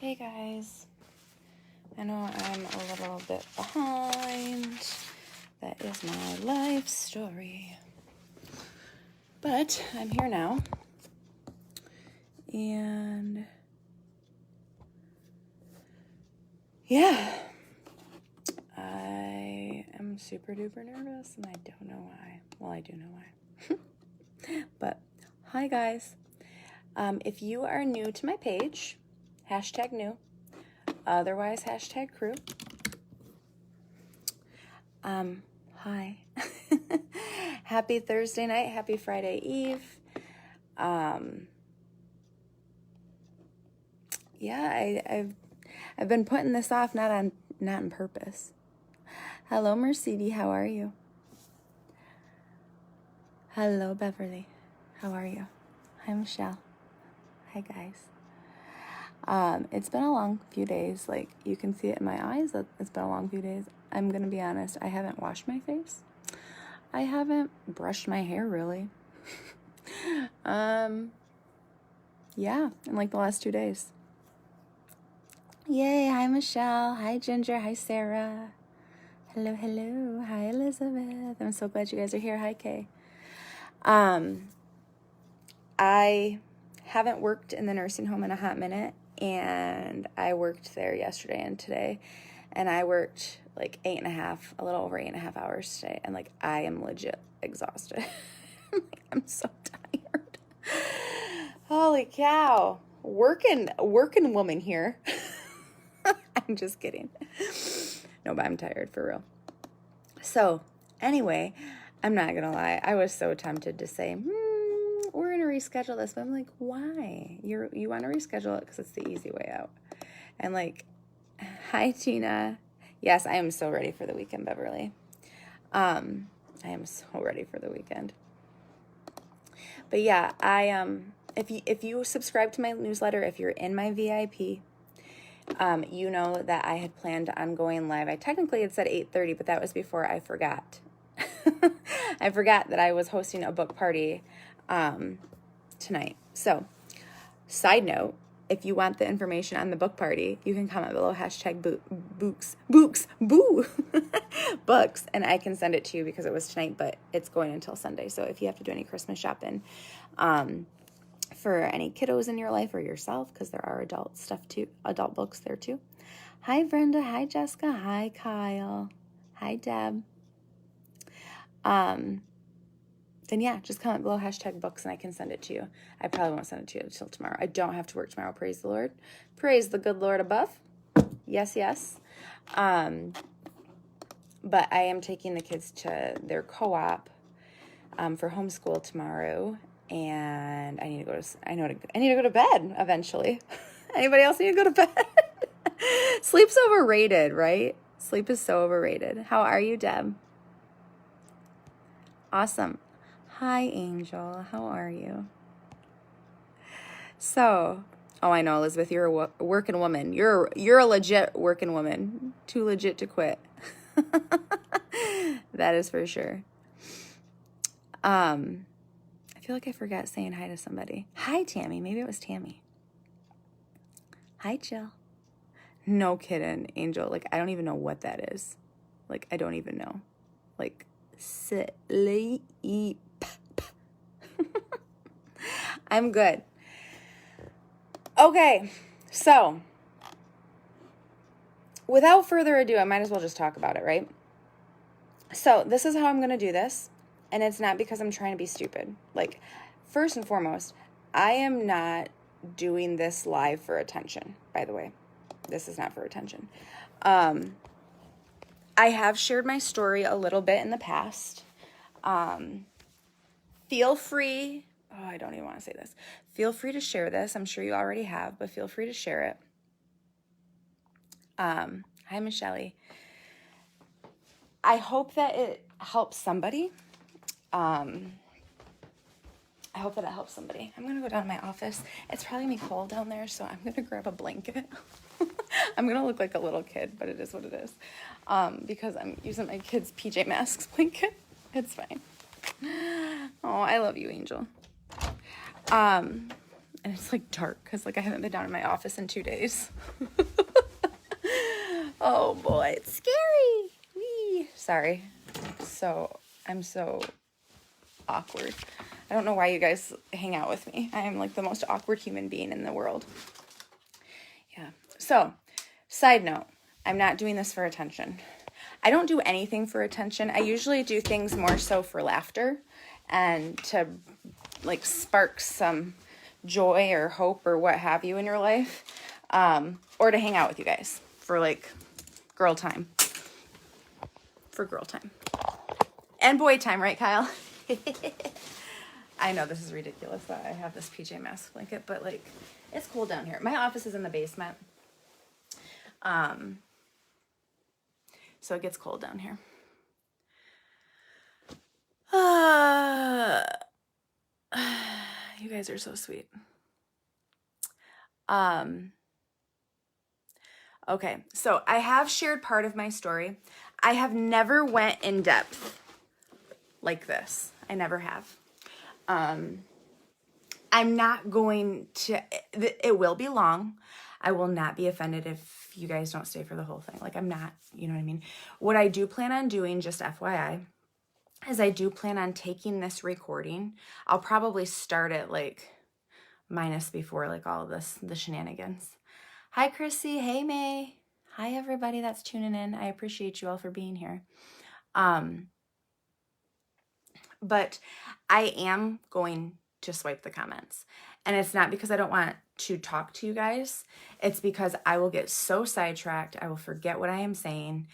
Hey guys, I know I'm a little bit behind. That is my life story. But I'm here now. And yeah, I am super duper nervous and I don't know why. Well, I do know why. But hi guys. If you are new to my page, hashtag new, otherwise hashtag crew. Hi. Happy Thursday night, happy Friday Eve. Yeah, I've been putting this off, not on purpose. Hello, Mercedes, how are you? Hello, Beverly, how are you? Hi, Michelle. Hi, guys. It's been a long few days. Like, you can see it in my eyes that it's been a long few days. I'm gonna be honest, I haven't washed my face. I haven't brushed my hair, really. Yeah, in like the last 2 days. Yay, hi, Michelle. Hi, Ginger. Hi, Sarah. Hello, hello. Hi, Elizabeth. I'm so glad you guys are here. Hi, Kay. I haven't worked in the nursing home in a hot minute, and I worked there yesterday and today, and I worked like a little over 8.5 hours today, and like I am legit exhausted. I'm so tired. Holy cow. Working woman here. I'm just kidding. No, but I'm tired for real. So anyway, I'm not gonna lie. I was so tempted to say, we're gonna reschedule this, but I'm like, why? You want to reschedule it because it's the easy way out. And like, hi Tina. Yes, I am so ready for the weekend, Beverly. I am so ready for the weekend. But yeah, if you subscribe to my newsletter, if you're in my VIP, you know that I had planned on going live. I technically had said 8:30, but that was before I forgot. I forgot that I was hosting a book party tonight. So, side note, if you want the information on the book party, you can comment below hashtag books, and I can send it to you because it was tonight, but it's going until Sunday. So if you have to do any Christmas shopping, for any kiddos in your life or yourself, because there are adult books there too. Hi, Brenda. Hi, Jessica. Hi, Kyle. Hi, Deb. Then yeah, just comment below hashtag books and I can send it to you. I probably won't send it to you until tomorrow. I don't have to work tomorrow. Praise the Lord. Praise the good Lord above. Yes, yes. But I am taking the kids to their co-op for homeschool tomorrow, and I need to go to bed eventually. Anybody else need to go to bed? Sleep's overrated, right? Sleep is so overrated. How are you, Deb? Awesome. Hi, Angel. How are you? So, I know, Elizabeth, you're a working woman. You're a legit working woman. Too legit to quit. That is for sure. I feel like I forgot saying hi to somebody. Hi, Tammy. Maybe it was Tammy. Hi, Jill. No kidding, Angel. Like, I don't even know what that is. Like, I don't even know. Like, sleep. I'm good. Okay, so without further ado, I might as well just talk about it, right? So this is how I'm going to do this, and it's not because I'm trying to be stupid. Like, first and foremost, I am not doing this live for attention, by the way. This is not for attention. I have shared my story a little bit in the past. Feel free... Oh, I don't even want to say this. Feel free to share this. I'm sure you already have, but feel free to share it. Hi, Michelle. I hope that it helps somebody. I'm going to go down to my office. It's probably going to be cold down there, so I'm going to grab a blanket. I'm going to look like a little kid, but it is what it is. Because I'm using my kid's PJ Masks blanket. It's fine. Oh, I love you, Angel. and it's like dark because like I haven't been down in my office in 2 days. Oh boy, it's scary. Wee. Sorry. I'm so awkward. I don't know why you guys hang out with me. I am like the most awkward human being in the world. Yeah. So, side note, I'm not doing this for attention. I don't do anything for attention. I usually do things more so for laughter and to like spark some joy or hope or what have you in your life, or to hang out with you guys for like girl time. For girl time. And boy time, right, Kyle? I know this is ridiculous that I have this PJ Masks blanket, but like it's cold down here. My office is in the basement. So it gets cold down here. You guys are so sweet. Okay, so I have shared part of my story. I have never went in depth like this. I never have. I'm not going to, it will be long. I will not be offended if you guys don't stay for the whole thing. Like I'm not, you know what I mean? What I do plan on doing, just FYI, is I do plan on taking this recording. I'll probably start it like minus before like all of this, the shenanigans. Hi, Chrissy. Hey, May. Hi, everybody that's tuning in. I appreciate you all for being here. But I am going to swipe the comments. And it's not because I don't want to talk to you guys. It's because I will get so sidetracked. I will forget what I am saying.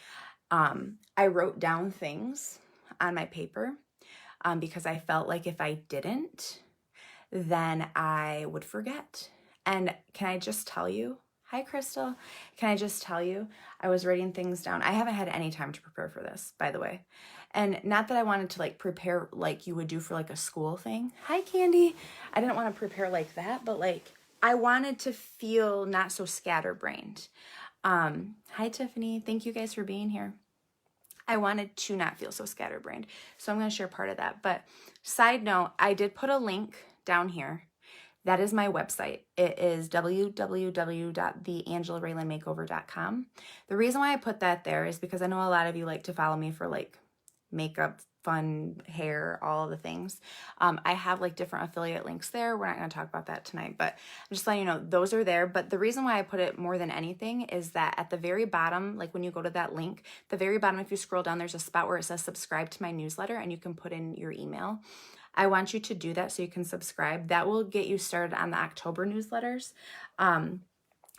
I wrote down things on my paper because I felt like if I didn't, then I would forget. And can I just tell you, hi, Crystal. Can I just tell you, I was writing things down. I haven't had any time to prepare for this, by the way. And not that I wanted to like prepare like you would do for like a school thing. Hi, Candy. I didn't want to prepare like that, but like I wanted to feel not so scatterbrained. Hi, Tiffany. Thank you guys for being here. I wanted to not feel so scatterbrained. So I'm going to share part of that. But side note, I did put a link down here. That is my website. It is www.theangelaraylandmakeover.com. The reason why I put that there is because I know a lot of you like to follow me for like makeup, fun, hair, all of the things. I have like different affiliate links there. We're not going to talk about that tonight, but I'm just letting you know those are there. But the reason why I put it more than anything is that at the very bottom, like when you go to that link, the very bottom, if you scroll down, there's a spot where it says subscribe to my newsletter and you can put in your email. I want you to do that so you can subscribe. That will get you started on the October newsletters.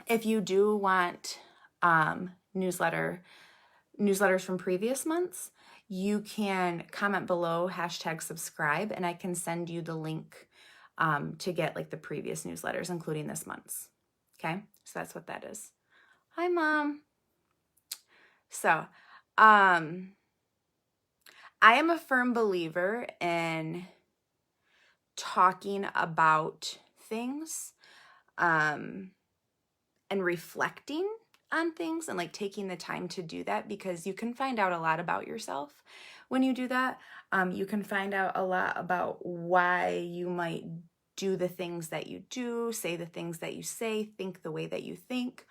If you do want newsletters from previous months, you can comment below #subscribe and I can send you the link to get like the previous newsletters, including this month's. Okay, so that's what that is. Hi, Mom. So I am a firm believer in talking about things and reflecting on things and like taking the time to do that, because you can find out a lot about yourself when you do that. You can find out a lot about why you might do the things that you do, say the things that you say, think the way that you think.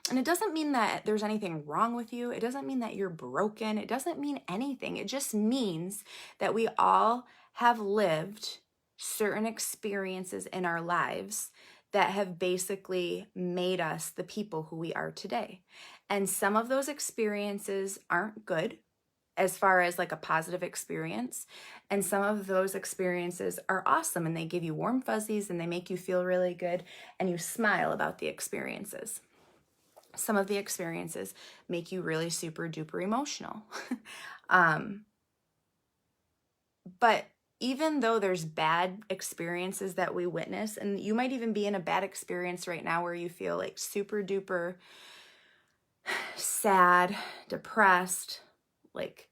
And it doesn't mean that there's anything wrong with you. It doesn't mean that you're broken. It doesn't mean anything. It just means that we all have lived certain experiences in our lives that have basically made us the people who we are today. And some of those experiences aren't good as far as like a positive experience. And some of those experiences are awesome and they give you warm fuzzies and they make you feel really good and you smile about the experiences. Some of the experiences make you really super duper emotional. But even though there's bad experiences that we witness, and you might even be in a bad experience right now where you feel like super duper sad, depressed, like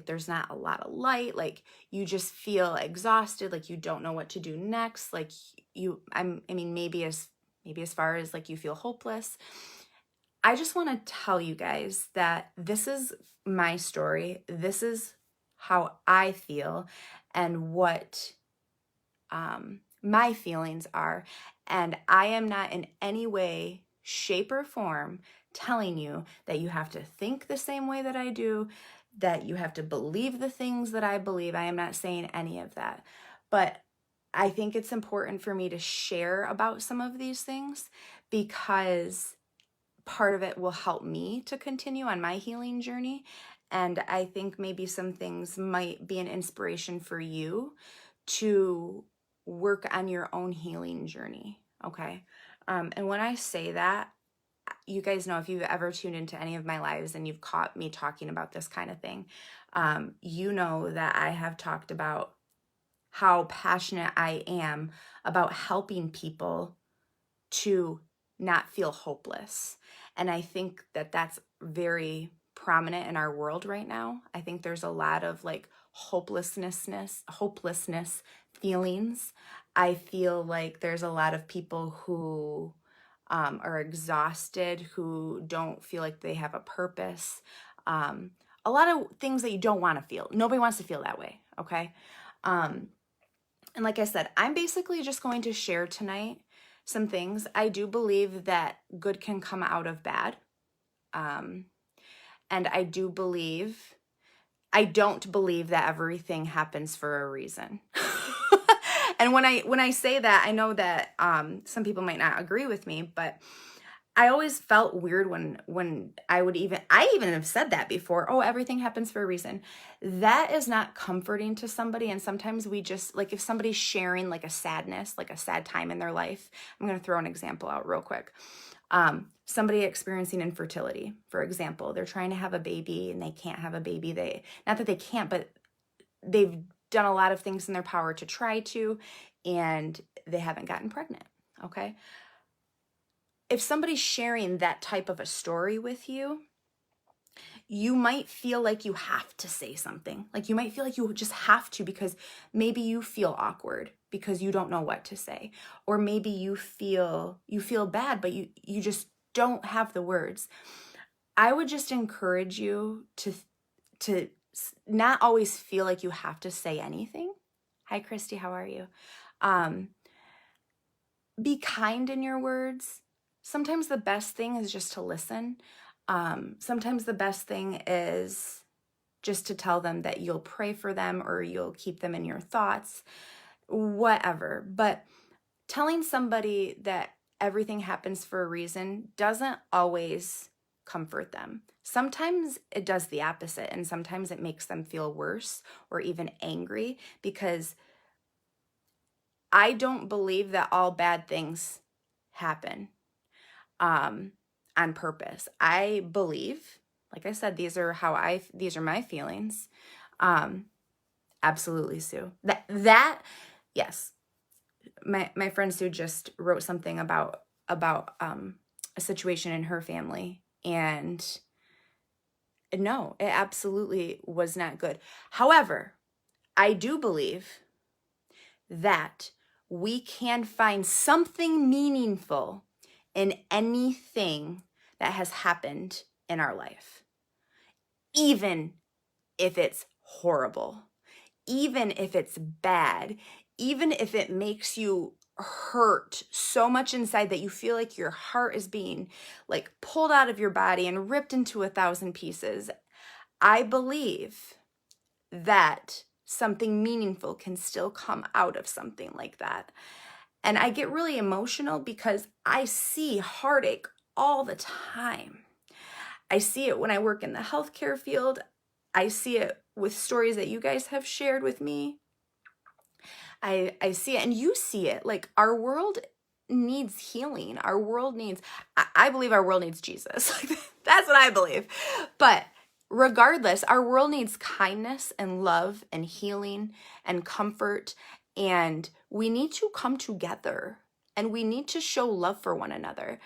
there's not a lot of light, like you just feel exhausted, like you don't know what to do next, like maybe as far as like you feel hopeless. I just want to tell you guys that this is my story. This is how I feel and what my feelings are. And I am not in any way, shape, or form telling you that you have to think the same way that I do, that you have to believe the things that I believe. I am not saying any of that. But I think it's important for me to share about some of these things because part of it will help me to continue on my healing journey. And I think maybe some things might be an inspiration for you to work on your own healing journey. Okay. And when I say that, you guys know, if you've ever tuned into any of my lives and you've caught me talking about this kind of thing, you know that I have talked about how passionate I am about helping people to not feel hopeless. And I think that that's very prominent in our world right now. I think there's a lot of like hopelessness feelings. I feel like there's a lot of people who are exhausted, who don't feel like they have a purpose. A lot of things that you don't want to feel. Nobody wants to feel that way, okay? And like I said, I'm basically just going to share tonight some things. I do believe that good can come out of bad. And I don't believe that everything happens for a reason. And when I say that, I know that some people might not agree with me, but I always felt weird when I even have said that before. Oh, everything happens for a reason. That is not comforting to somebody. And sometimes we just, like, if somebody's sharing like a sadness, like a sad time in their life, I'm going to throw an example out real quick. Somebody experiencing infertility, for example, they're trying to have a baby and they can't have a baby. Not that they can't, but they've done a lot of things in their power to try to, and they haven't gotten pregnant. Okay. If somebody's sharing that type of a story with you, you might feel like you have to say something. Like you might feel like you just have to, because maybe you feel awkward because you don't know what to say. Or maybe you feel bad, but you just don't have the words. I would just encourage you to not always feel like you have to say anything. Hi, Christy, how are you? Be kind in your words. Sometimes the best thing is just to listen. Sometimes the best thing is just to tell them that you'll pray for them or you'll keep them in your thoughts, whatever. But telling somebody that everything happens for a reason doesn't always comfort them. Sometimes it does the opposite, and sometimes it makes them feel worse or even angry, because I don't believe that all bad things happen on purpose. I believe, like I said, these are my feelings. Absolutely, Sue. That yes. My friend Sue just wrote something about a situation in her family, and no, it absolutely was not good. However, I do believe that we can find something meaningful in anything that has happened in our life, even if it's horrible, even if it's bad, even if it makes you hurt so much inside that you feel like your heart is being like pulled out of your body and ripped into 1,000 pieces. I believe that something meaningful can still come out of something like that. And I get really emotional because I see heartache all the time. I see it when I work in the healthcare field. I see it with stories that you guys have shared with me. I see it, and you see it. Like, our world needs healing. Our world needs, I believe our world needs Jesus. That's what I believe. But regardless, our world needs kindness and love and healing and comfort. And we need to come together, and we need to show love for one another.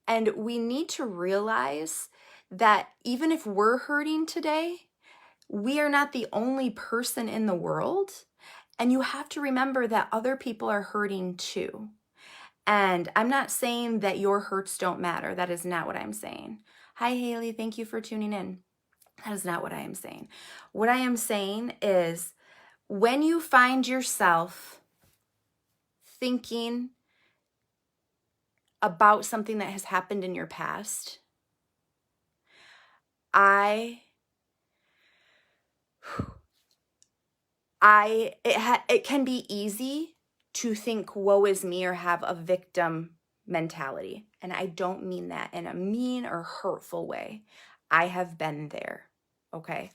And we need to realize that even if we're hurting today, we are not the only person in the world. And you have to remember that other people are hurting too. And I'm not saying that your hurts don't matter. That is not what I'm saying. Hi, Haley. Thank you for tuning in. That is not what I am saying. What I am saying is, when you find yourself thinking about something that has happened in your past, it can be easy to think woe is me or have a victim mentality. And I don't mean that in a mean or hurtful way. I have been there, okay?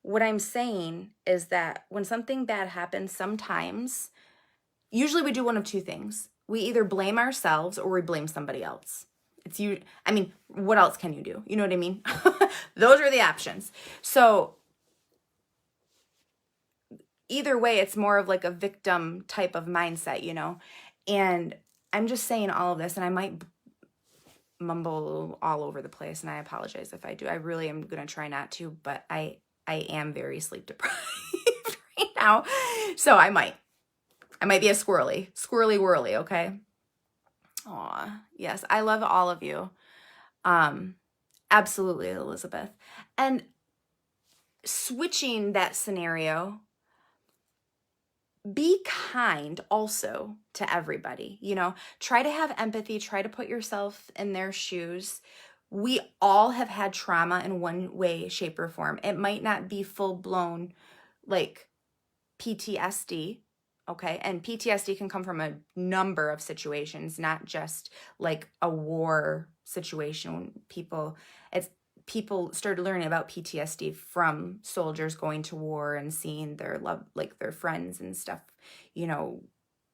What I'm saying is that when something bad happens, sometimes, usually we do one of two things. We either blame ourselves or we blame somebody else. I mean, what else can you do? You know what I mean? Those are the options. So either way, it's more of like a victim type of mindset, you know? And I'm just saying all of this, and I might mumble all over the place, and I apologize if I do. I really am going to try not to, but I am very sleep deprived right now. So I might be a squirrely whirly, okay? Aw, yes, I love all of you. Absolutely, Elizabeth. And switching that scenario, be kind also to everybody, you know, try to have empathy, try to put yourself in their shoes. We all have had trauma in one way, shape, or form. It might not be full-blown like PTSD, okay? And PTSD can come from a number of situations, not just like a war situation. People started learning about PTSD from soldiers going to war and seeing their their friends and stuff, you know,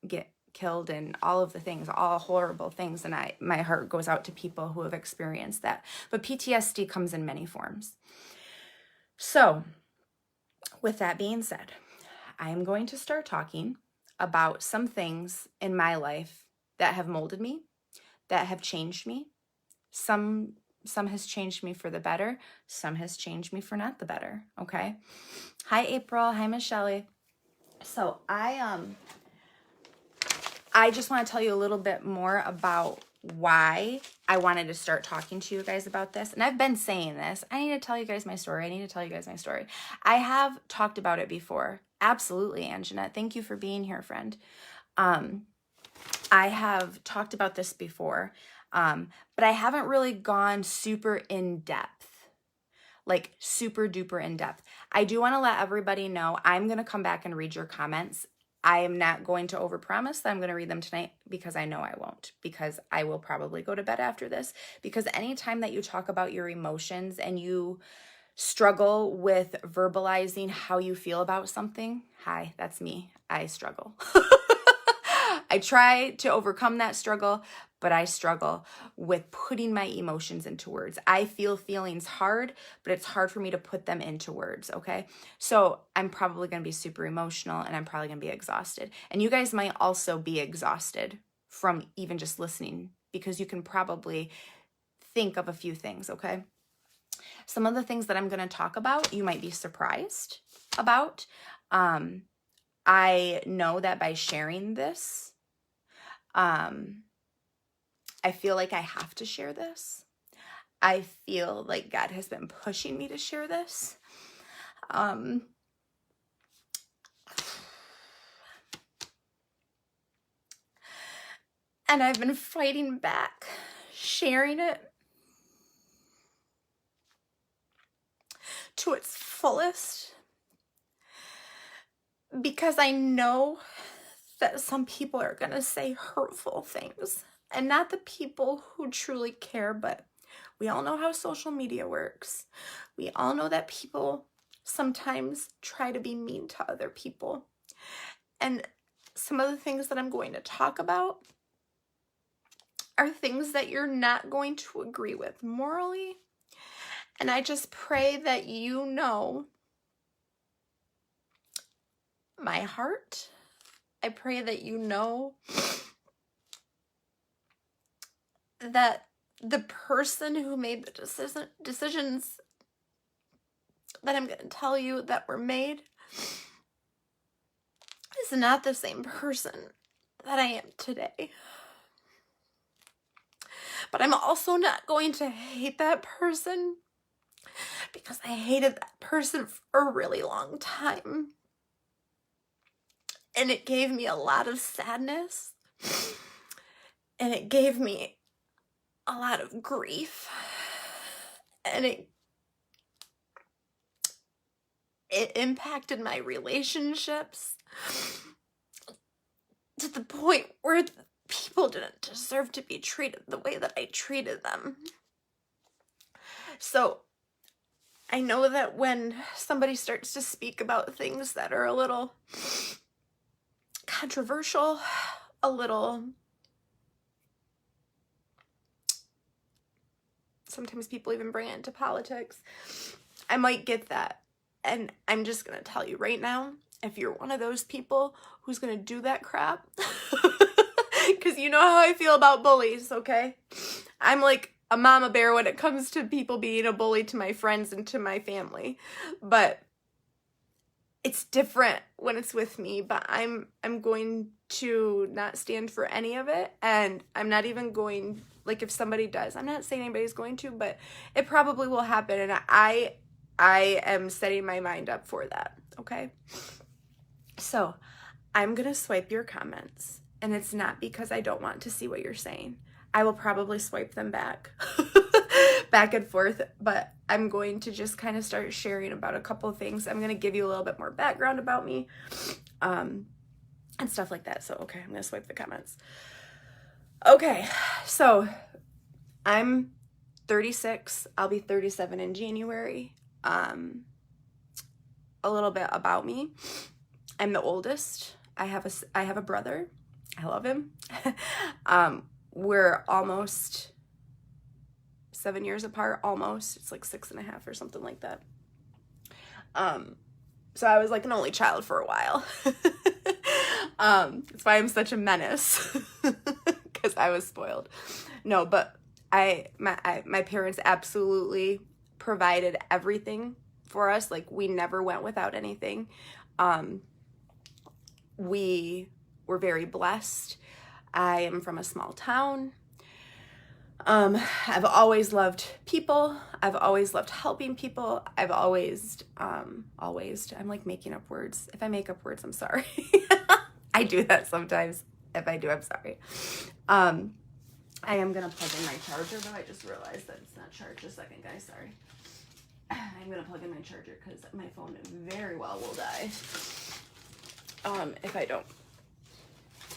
get killed and all of the things, all horrible things. And my heart goes out to people who have experienced that. But PTSD comes in many forms. So with that being said, I am going to start talking about some things in my life that have molded me, that have changed me. Some has changed me for the better. Some has changed me for not the better. Okay. Hi, April. Hi, Michelle. So I just want to tell you a little bit more about why I wanted to start talking to you guys about this. And I've been saying this. I need to tell you guys my story. I have talked about it before. Absolutely, Anjanette. Thank you for being here, friend. I have talked about this before. But I haven't really gone super in depth, like super duper in depth. I do want to let everybody know I'm going to come back and read your comments. I am not going to overpromise that I'm going to read them tonight because I know I won't, because I will probably go to bed after this. Because anytime that you talk about your emotions and you struggle with verbalizing how you feel about something, hi, that's me. I struggle. I try to overcome that struggle, but I struggle with putting my emotions into words. I feel feelings hard, but it's hard for me to put them into words, okay? So I'm probably going to be super emotional, and I'm probably going to be exhausted. And you guys might also be exhausted from even just listening, because you can probably think of a few things, okay? Some of the things that I'm going to talk about, you might be surprised about. I know that by sharing this, I feel like I have to share this. I feel like God has been pushing me to share this. And I've been fighting back, sharing it to its fullest, because I know that some people are going to say hurtful things, and not the people who truly care, but we all know how social media works. We all know that people sometimes try to be mean to other people. And some of the things that I'm going to talk about are things that you're not going to agree with morally. And I just pray that you know my heart. I pray that you know that the person who made the decisions that I'm going to tell you that were made is not the same person that I am today. But I'm also not going to hate that person, because I hated that person for a really long time. And it gave me a lot of sadness And it gave me a lot of grief. And it impacted my relationships to the point where people didn't deserve to be treated the way that I treated them. So I know that when somebody starts to speak about things that are a little controversial, a little, sometimes people even bring it into politics, I might get that. And I'm just going to tell you right now, if you're one of those people who's going to do that crap, because you know how I feel about bullies, okay? I'm like a mama bear when it comes to people being a bully to my friends and to my family. But it's different when it's with me, but I'm going to not stand for any of it. And I'm not even going, like if somebody does, I'm not saying anybody's going to, but it probably will happen. And I am setting my mind up for that, okay? So I'm going to swipe your comments, and it's not because I don't want to see what you're saying. I will probably swipe them back, back and forth, but I'm going to just kind of start sharing about a couple of things. I'm going to give you a little bit more background about me, and stuff like that. So, okay, I'm going to swipe the comments. Okay, so I'm 36. I'll be 37 in January. A little bit about me. I'm the oldest. I have a brother. I love him. We're almost 7 years apart, almost. It's like 6.5 or something like that. So I was like an only child for a while. That's why I'm such a menace, because I was spoiled. No, but my parents absolutely provided everything for us. Like, we never went without anything. We were very blessed. I am from a small town. I've always loved people. I've always loved helping people. I've always, I'm like making up words. If I make up words, I'm sorry. I do that sometimes. If I do, I'm sorry. I am going to plug in my charger, though. I just realized that it's not charged. Just a second, guys. Sorry. I'm going to plug in my charger because my phone very well will die if I don't.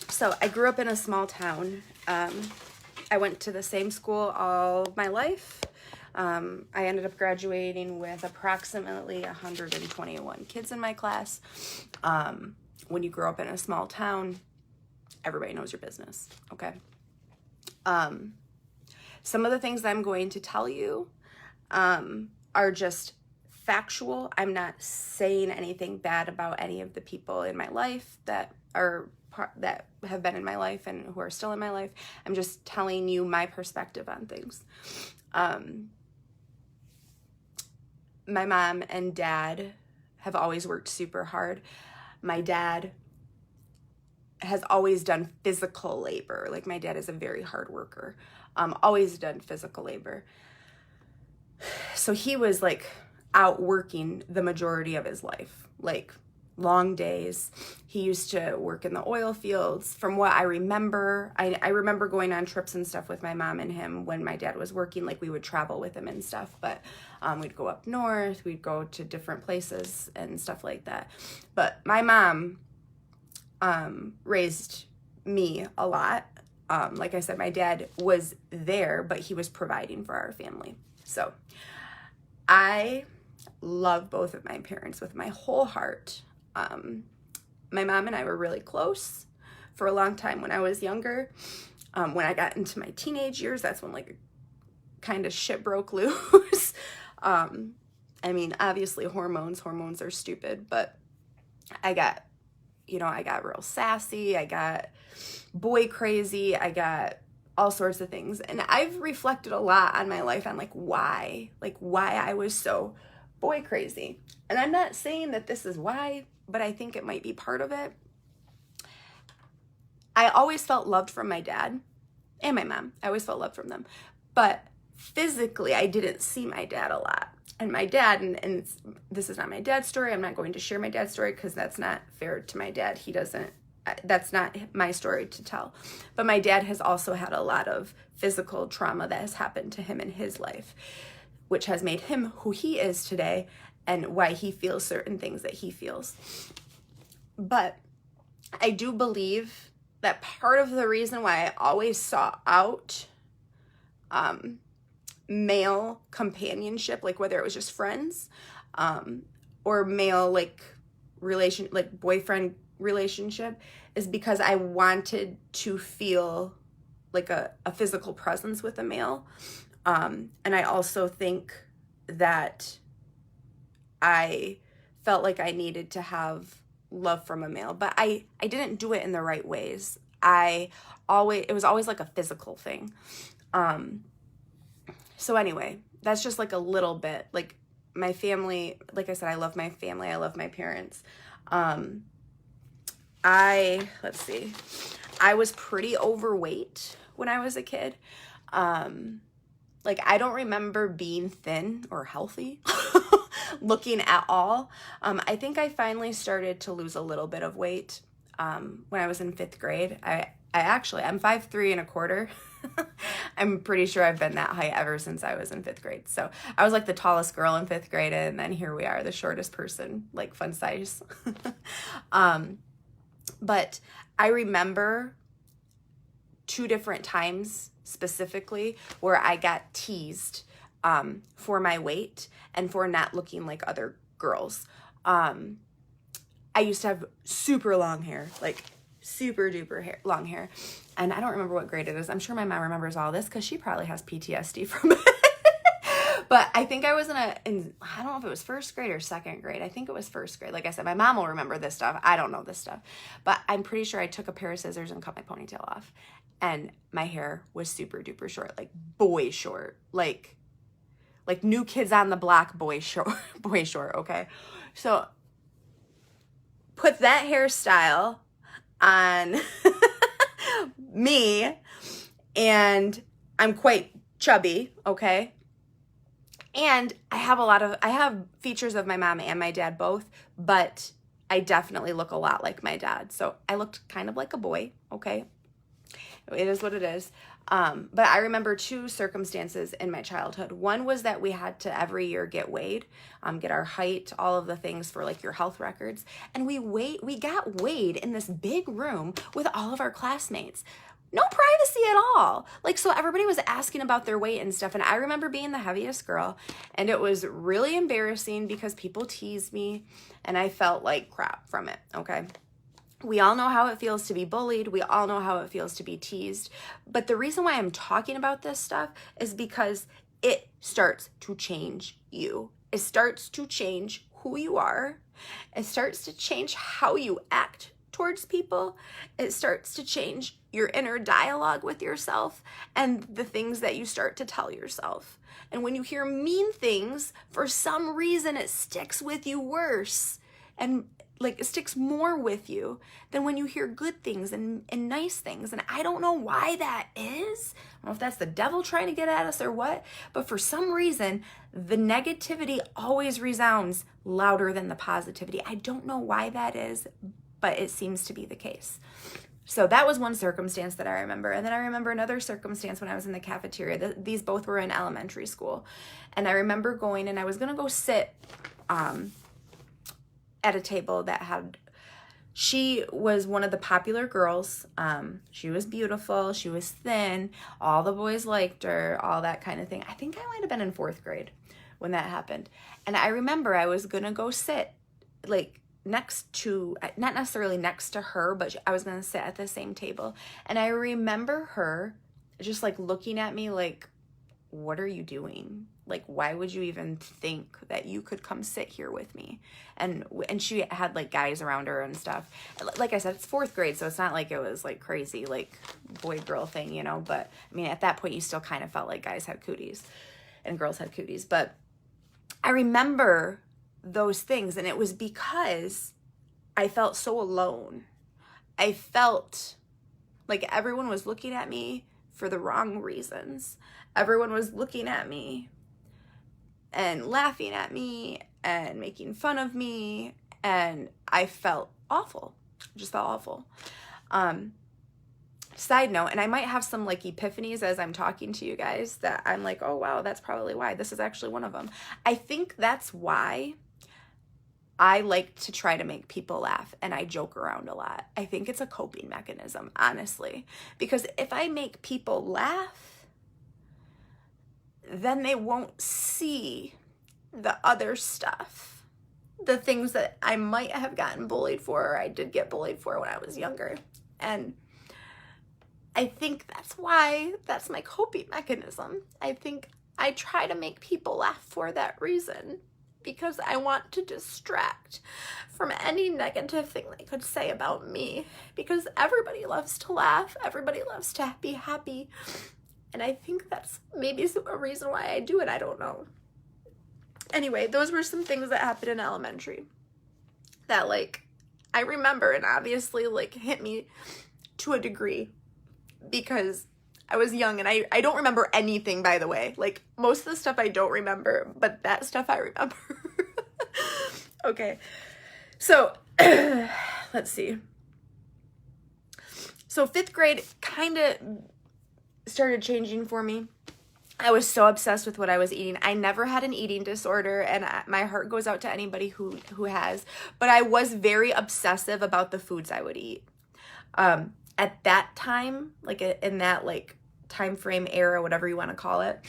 So I grew up in a small town. I went to the same school all my life. I ended up graduating with approximately 121 kids in my class. When you grow up in a small town, everybody knows your business, okay? Some of the things I'm going to tell you are just factual. I'm not saying anything bad about any of the people in my life that have been in my life and who are still in my life. I'm just telling you my perspective on things. My mom and dad have always worked super hard. My dad has always done physical labor. Like, my dad is a very hard worker. Always done physical labor. So he was like out working the majority of his life, like long days. He used to work in the oil fields. From what I remember, I remember going on trips and stuff with my mom and him when my dad was working. Like, we would travel with him and stuff, but we'd go up north, we'd go to different places and stuff like that. But my mom raised me a lot. Like I said, my dad was there, but he was providing for our family. So I love both of my parents with my whole heart. My mom and I were really close for a long time when I was younger. When I got into my teenage years, that's when like kind of shit broke loose. I mean, obviously hormones are stupid, but I got real sassy. I got boy crazy. I got all sorts of things. And I've reflected a lot on my life on why I was so boy crazy. And I'm not saying that this is why, but I think it might be part of it. I always felt loved from my dad and my mom. I always felt loved from them. But physically, I didn't see my dad a lot. And my dad, and this is not my dad's story. I'm not going to share my dad's story because that's not fair to my dad. He doesn't that's not my story to tell. But my dad has also had a lot of physical trauma that has happened to him in his life, which has made him who he is today and why he feels certain things that he feels. But I do believe that part of the reason why I always sought out male companionship, like whether it was just friends, or male like boyfriend relationship, is because I wanted to feel like a physical presence with a male. And I also think that I felt like I needed to have love from a male, but I didn't do it in the right ways. It was always like a physical thing. So anyway, that's just like a little bit, like my family, like I said, I love my family. I love my parents. Let's see, I was pretty overweight when I was a kid. Like I don't remember being thin or healthy looking at all. I think I finally started to lose a little bit of weight when I was in 5th grade. I'm 5'3.25". I'm pretty sure I've been that height ever since I was in 5th grade. So I was like the tallest girl in 5th grade, and then here we are, the shortest person, like fun size. But I remember 2 different times specifically where I got teased for my weight and for not looking like other girls. I used to have super long hair, like super duper long hair. And I don't remember what grade it is. I'm sure my mom remembers all this because she probably has PTSD from it. But I think I was I don't know if it was 1st grade or 2nd grade. I think it was 1st grade. Like I said, my mom will remember this stuff. I don't know this stuff. But I'm pretty sure I took a pair of scissors and cut my ponytail off. And my hair was super duper short, like boy short, like New Kids on the Block boy short, okay? So put that hairstyle on me, and I'm quite chubby, okay? And I have features of my mom and my dad both, but I definitely look a lot like my dad. So I looked kind of like a boy, okay? It is what it is. But I remember 2 circumstances in my childhood. One was that we had to every year get weighed, get our height, all of the things for like your health records. And we got weighed in this big room with all of our classmates. No privacy at all. Like, so everybody was asking about their weight and stuff. And I remember being the heaviest girl, and it was really embarrassing because people teased me and I felt like crap from it. Okay. We all know how it feels to be bullied. We all know how it feels to be teased. But the reason why I'm talking about this stuff is because it starts to change you. It starts to change who you are. It starts to change how you act towards people. It starts to change your inner dialogue with yourself and the things that you start to tell yourself. And when you hear mean things, for some reason it sticks with you worse. And like it sticks more with you than when you hear good things and nice things. And I don't know why that is. I don't know if that's the devil trying to get at us or what, but for some reason, the negativity always resounds louder than the positivity. I don't know why that is, but it seems to be the case. So that was one circumstance that I remember. And then I remember another circumstance when I was in the cafeteria. These both were in elementary school. And I remember going, and I was going to go sit at a table that she was one of the popular girls. She was beautiful. She was thin. All the boys liked her, all that kind of thing. I think I might have been in 4th grade when that happened. And I remember I was going to go sit like next to, not necessarily next to her, but I was going to sit at the same table. And I remember her just like looking at me like, what are you doing? Like, why would you even think that you could come sit here with me? And she had like guys around her and stuff. Like I said, it's 4th grade, so it's not like it was like crazy, like boy girl thing, you know? But I mean, at that point you still kind of felt like guys had cooties and girls had cooties. But I remember those things, and it was because I felt so alone. I felt like everyone was looking at me for the wrong reasons. Everyone was looking at me and laughing at me and making fun of me, and I felt awful. Just felt awful. Side note, and I might have some like epiphanies as I'm talking to you guys that I'm like, oh wow, that's probably why. This is actually one of them. I think that's why I like to try to make people laugh and I joke around a lot. I think it's a coping mechanism, honestly. Because if I make people laugh, then they won't see the other stuff. The things that I might have gotten bullied for, or I did get bullied for when I was younger. And I think that's why that's my coping mechanism. I think I try to make people laugh for that reason, because I want to distract from any negative thing they could say about me, because everybody loves to laugh. Everybody loves to be happy. And I think that's maybe a reason why I do it. I don't know. Anyway, those were some things that happened in elementary that like I remember and obviously like hit me to a degree, because I was young and I don't remember anything, by the way. Like, most of the stuff I don't remember, but that stuff I remember. Okay. So, let's see. So 5th grade kind of started changing for me. I was so obsessed with what I was eating. I never had an eating disorder, and my heart goes out to anybody who has, but I was very obsessive about the foods I would eat. At that time, like in that like time frame era, whatever you want to call it,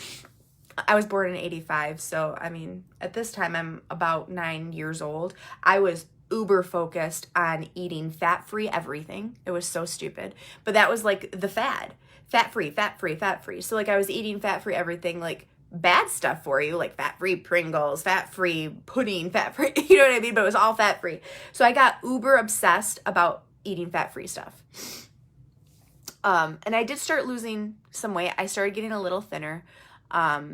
I was born in 85. So, I mean, at this time, I'm about 9 years old. I was uber focused on eating fat-free everything. It was so stupid. But that was like the fad. Fat-free, fat-free, fat-free. So, like, I was eating fat-free everything, like bad stuff for you, like fat-free Pringles, fat-free pudding, fat-free, you know what I mean? But it was all fat-free. So I got uber obsessed about eating fat-free stuff. And I did start losing some weight. I started getting a little thinner. I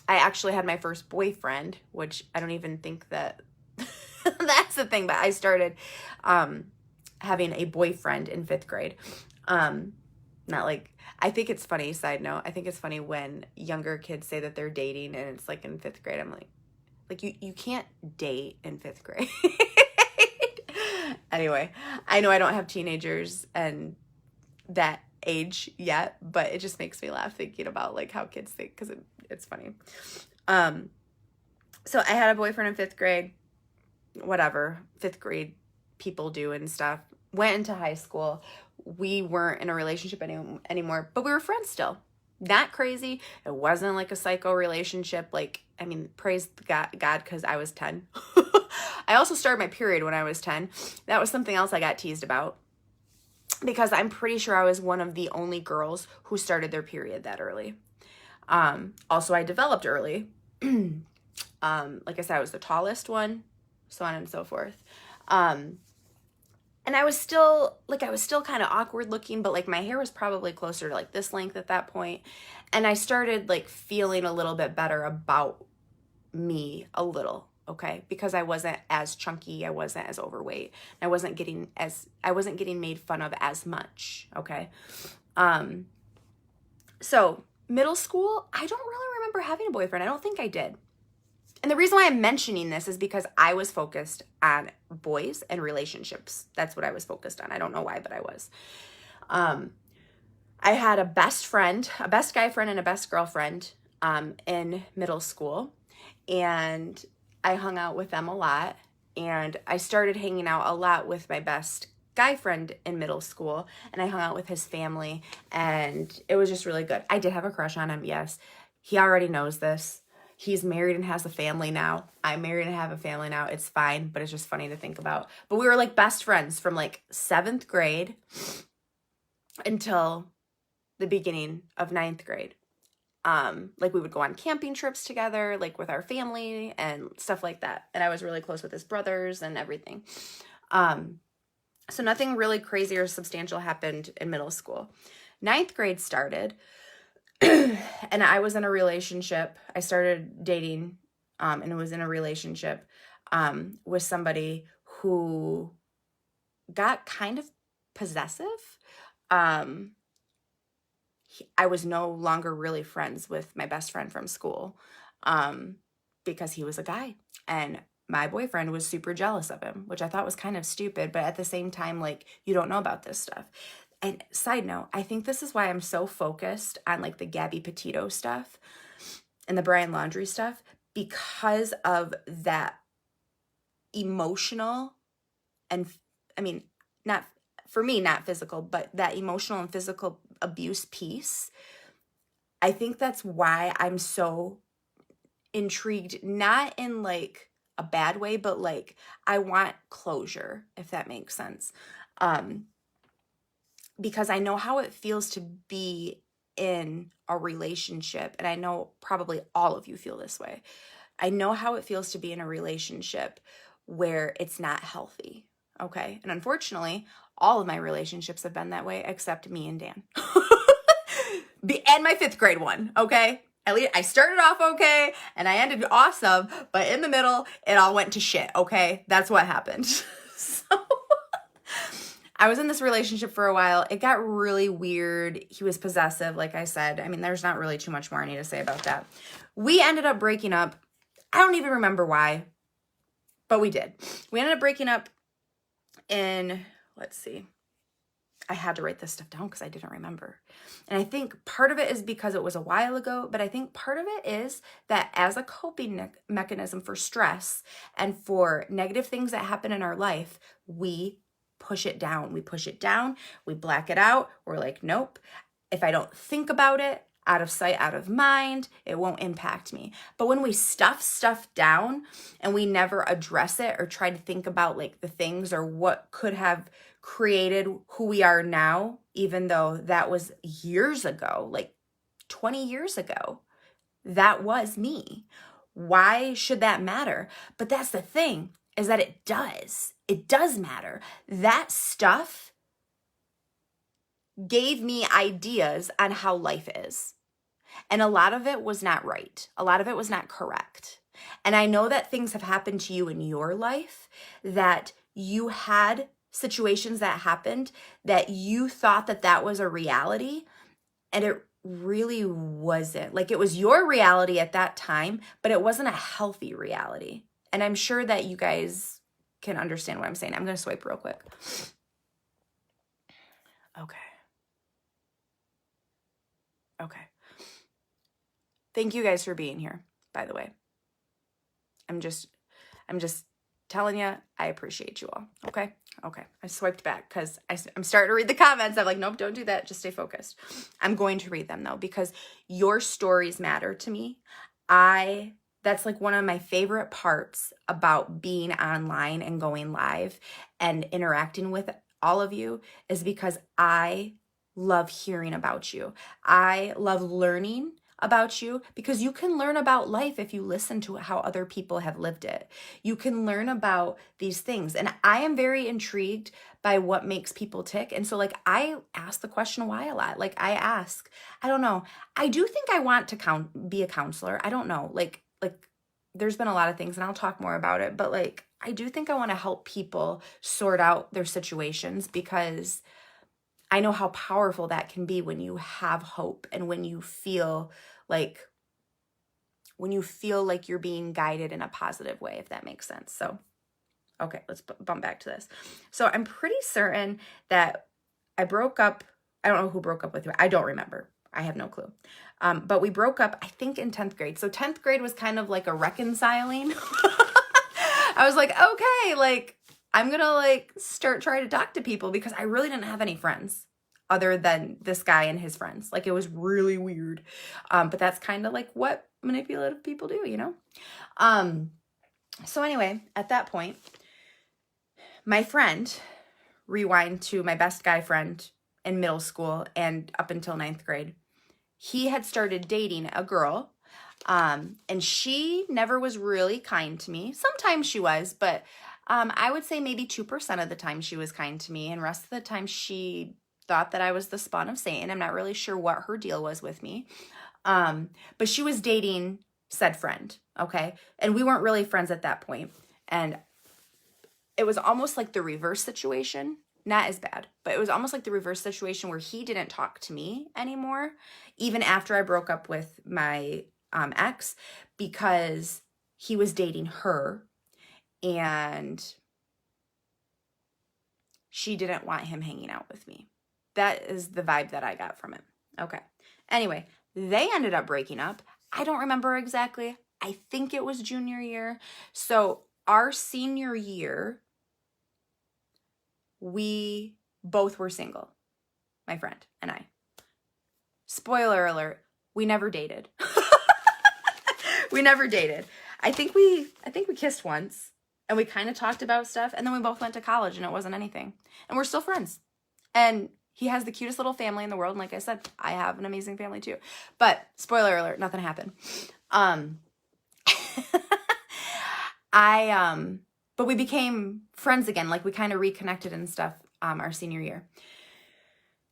actually had my first boyfriend, which I don't even think that that's the thing, but I started having a boyfriend in 5th grade. Not like, I think it's funny, side note, I think it's funny when younger kids say that they're dating and it's like in 5th grade. I'm like you can't date in 5th grade. Anyway, I know I don't have teenagers and that age yet, but it just makes me laugh thinking about like how kids think, because it's funny. So I had a boyfriend in 5th grade, whatever 5th grade people do and stuff. Went into high school. We weren't in a relationship anymore, but we were friends still. Not crazy. It wasn't like a psycho relationship. Like, I mean, praise God, because I was 10. I also started my period when I was 10. That was something else I got teased about, because I'm pretty sure I was one of the only girls who started their period that early. Also, I developed early. Like I said, I was the tallest one, so on and so forth. And I was still kind of awkward looking, but like my hair was probably closer to like this length at that point. And I started like feeling a little bit better about me a little. Okay, because I wasn't as chunky, I wasn't as overweight, I wasn't getting made fun of as much. Okay, so middle school, I don't really remember having a boyfriend. I don't think I did. And the reason why I'm mentioning this is because I was focused on boys and relationships. That's what I was focused on. I don't know why, but I was. I had a best guy friend, and a best girlfriend in middle school, and I hung out with them a lot, and I started hanging out a lot with my best guy friend in middle school, and I hung out with his family, and it was just really good. I did have a crush on him, yes. He already knows this. He's married and has a family now. I'm married and have a family now. It's fine, but it's just funny to think about. But we were like best friends from like 7th grade until the beginning of 9th grade. Like we would go on camping trips together, like with our family and stuff like that. And I was really close with his brothers and everything. So nothing really crazy or substantial happened in middle school. 9th grade started, and I was in a relationship. I started dating, and was in a relationship, with somebody who got kind of possessive. I was no longer really friends with my best friend from school, because he was a guy, and my boyfriend was super jealous of him, which I thought was kind of stupid, but at the same time, like, you don't know about this stuff. And side note, I think this is why I'm so focused on like the Gabby Petito stuff and the Brian Laundrie stuff, because of that emotional and, I mean, not for me, not physical, but that emotional and physical abuse piece. I think that's why I'm so intrigued, not in like a bad way, but like I want closure, if that makes sense. Because I know how it feels to be in a relationship, and I know probably all of you feel this way. I know how it feels to be in a relationship where it's not healthy, okay? And unfortunately, all of my relationships have been that way except me and Dan. And my 5th grade one, okay? At least I started off okay and I ended awesome, but in the middle, it all went to shit, okay? That's what happened. So I was in this relationship for a while. It got really weird. He was possessive, like I said. I mean, there's not really too much more I need to say about that. We ended up breaking up. I don't even remember why, but we did. We ended up breaking up in, let's see. I had to write this stuff down because I didn't remember. And I think part of it is because it was a while ago, but I think part of it is that as a coping mechanism for stress and for negative things that happen in our life, we push it down. We push it down. We black it out. We're like, nope. If I don't think about it, out of sight, out of mind, it won't impact me. But when we stuff stuff down and we never address it or try to think about like the things or what could have created who we are now, even though that was years ago, like 20 years ago, that was me. Why should that matter? But that's the thing, is that it does. It does matter. That stuff gave me ideas on how life is. And a lot of it was not right. A lot of it was not correct. And I know that things have happened to you in your life, that you had situations that happened that you thought that that was a reality, and it really wasn't. Like, it was your reality at that time, but it wasn't a healthy reality. And I'm sure that you guys can understand what I'm saying. I'm going to swipe real quick. Okay. Thank you guys for being here, by the way. I'm just telling you, I appreciate you all. Okay. I swiped back because I'm starting to read the comments. I'm like, nope, don't do that. Just stay focused. I'm going to read them though, because your stories matter to me. That's like one of my favorite parts about being online and going live and interacting with all of you, is because I love hearing about you. I love learning about you, because you can learn about life if you listen to how other people have lived it. You can learn about these things. And I am very intrigued by what makes people tick. And so like, I ask the question why a lot. Like I don't know. I do think I want to be a counselor. I don't know. Like there's been a lot of things, and I'll talk more about it, but like, I do think I want to help people sort out their situations, because I know how powerful that can be when you have hope and when you feel like you're being guided in a positive way, if that makes sense. So, okay, let's bump back to this. So I'm pretty certain that I broke up. I don't know who broke up with me. I don't remember. I have no clue. But we broke up, I think, in 10th grade. So 10th grade was kind of like a reconciling. I was like, okay, like I'm going to like start trying to talk to people, because I really didn't have any friends other than this guy and his friends. Like, it was really weird. But that's kind of like what manipulative people do, you know? So anyway, at that point, my friend, rewind to my best guy friend in middle school and up until 9th grade, he had started dating a girl. And she never was really kind to me. Sometimes she was, but I would say maybe 2% of the time she was kind to me, and rest of the time she thought that I was the spawn of Satan. I'm not really sure what her deal was with me. But she was dating said friend, okay? And we weren't really friends at that point. And it was almost like the reverse situation. Not as bad, but it was almost like the reverse situation where he didn't talk to me anymore, even after I broke up with my ex, because he was dating her. and she didn't want him hanging out with me. That is the vibe that I got from it. Okay. Anyway, they ended up breaking up. I don't remember exactly. I think it was junior year. So our senior year, we both were single, my friend and I. Spoiler alert, we never dated. We never dated. I think we kissed once, and we kind of talked about stuff, and then we both went to college, and it wasn't anything. And we're still friends. And he has the cutest little family in the world, and like I said, I have an amazing family too. But spoiler alert, nothing happened. But we became friends again, like we kind of reconnected and stuff our senior year.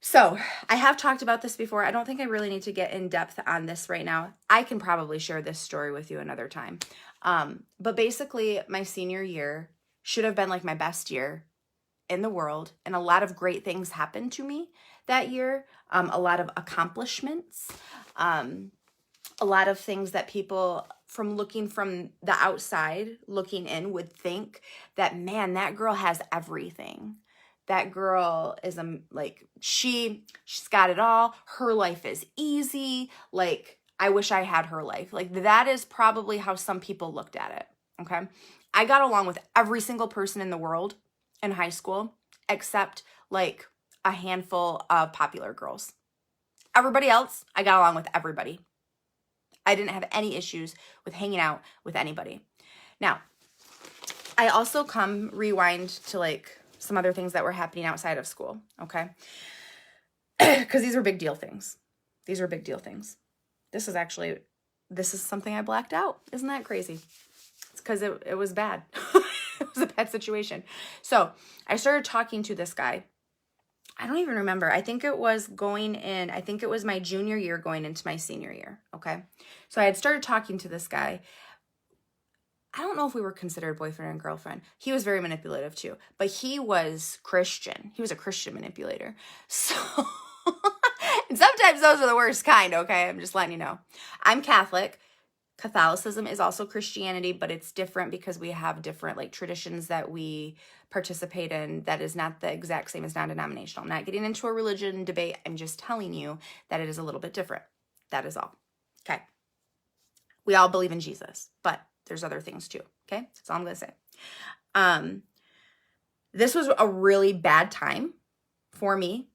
So I have talked about this before. I don't think I really need to get in depth on this right now. I can probably share this story with you another time. But basically my senior year should have been like my best year in the world. And a lot of great things happened to me that year. A lot of accomplishments, a lot of things that people from looking from the outside, looking in, would think that, man, that girl has everything. That girl is like, she's got it all. Her life is easy. Like, I wish I had her life. Like, that is probably how some people looked at it. Okay. I got along with every single person in the world in high school, except like a handful of popular girls. Everybody else, I got along with everybody. I didn't have any issues with hanging out with anybody. Now, I also rewind to like some other things that were happening outside of school, okay? Because these were big deal things. These were big deal things. This is something I blacked out. Isn't that crazy? It's because it was bad. It was a bad situation. So I started talking to this guy. I don't even remember. I think it was my junior year going into my senior year, okay? So I had started talking to this guy. I don't know if we were considered boyfriend and girlfriend. He was very manipulative too, but he was Christian. He was a Christian manipulator. So, and sometimes those are the worst kind, okay? I'm just letting you know. I'm Catholic. Catholicism is also Christianity, but it's different because we have different like traditions that we participate in that is not the exact same as non-denominational. I'm not getting into a religion debate. I'm just telling you that it is a little bit different. That is all. Okay. We all believe in Jesus, but there's other things too. Okay. That's all I'm going to say. This was a really bad time for me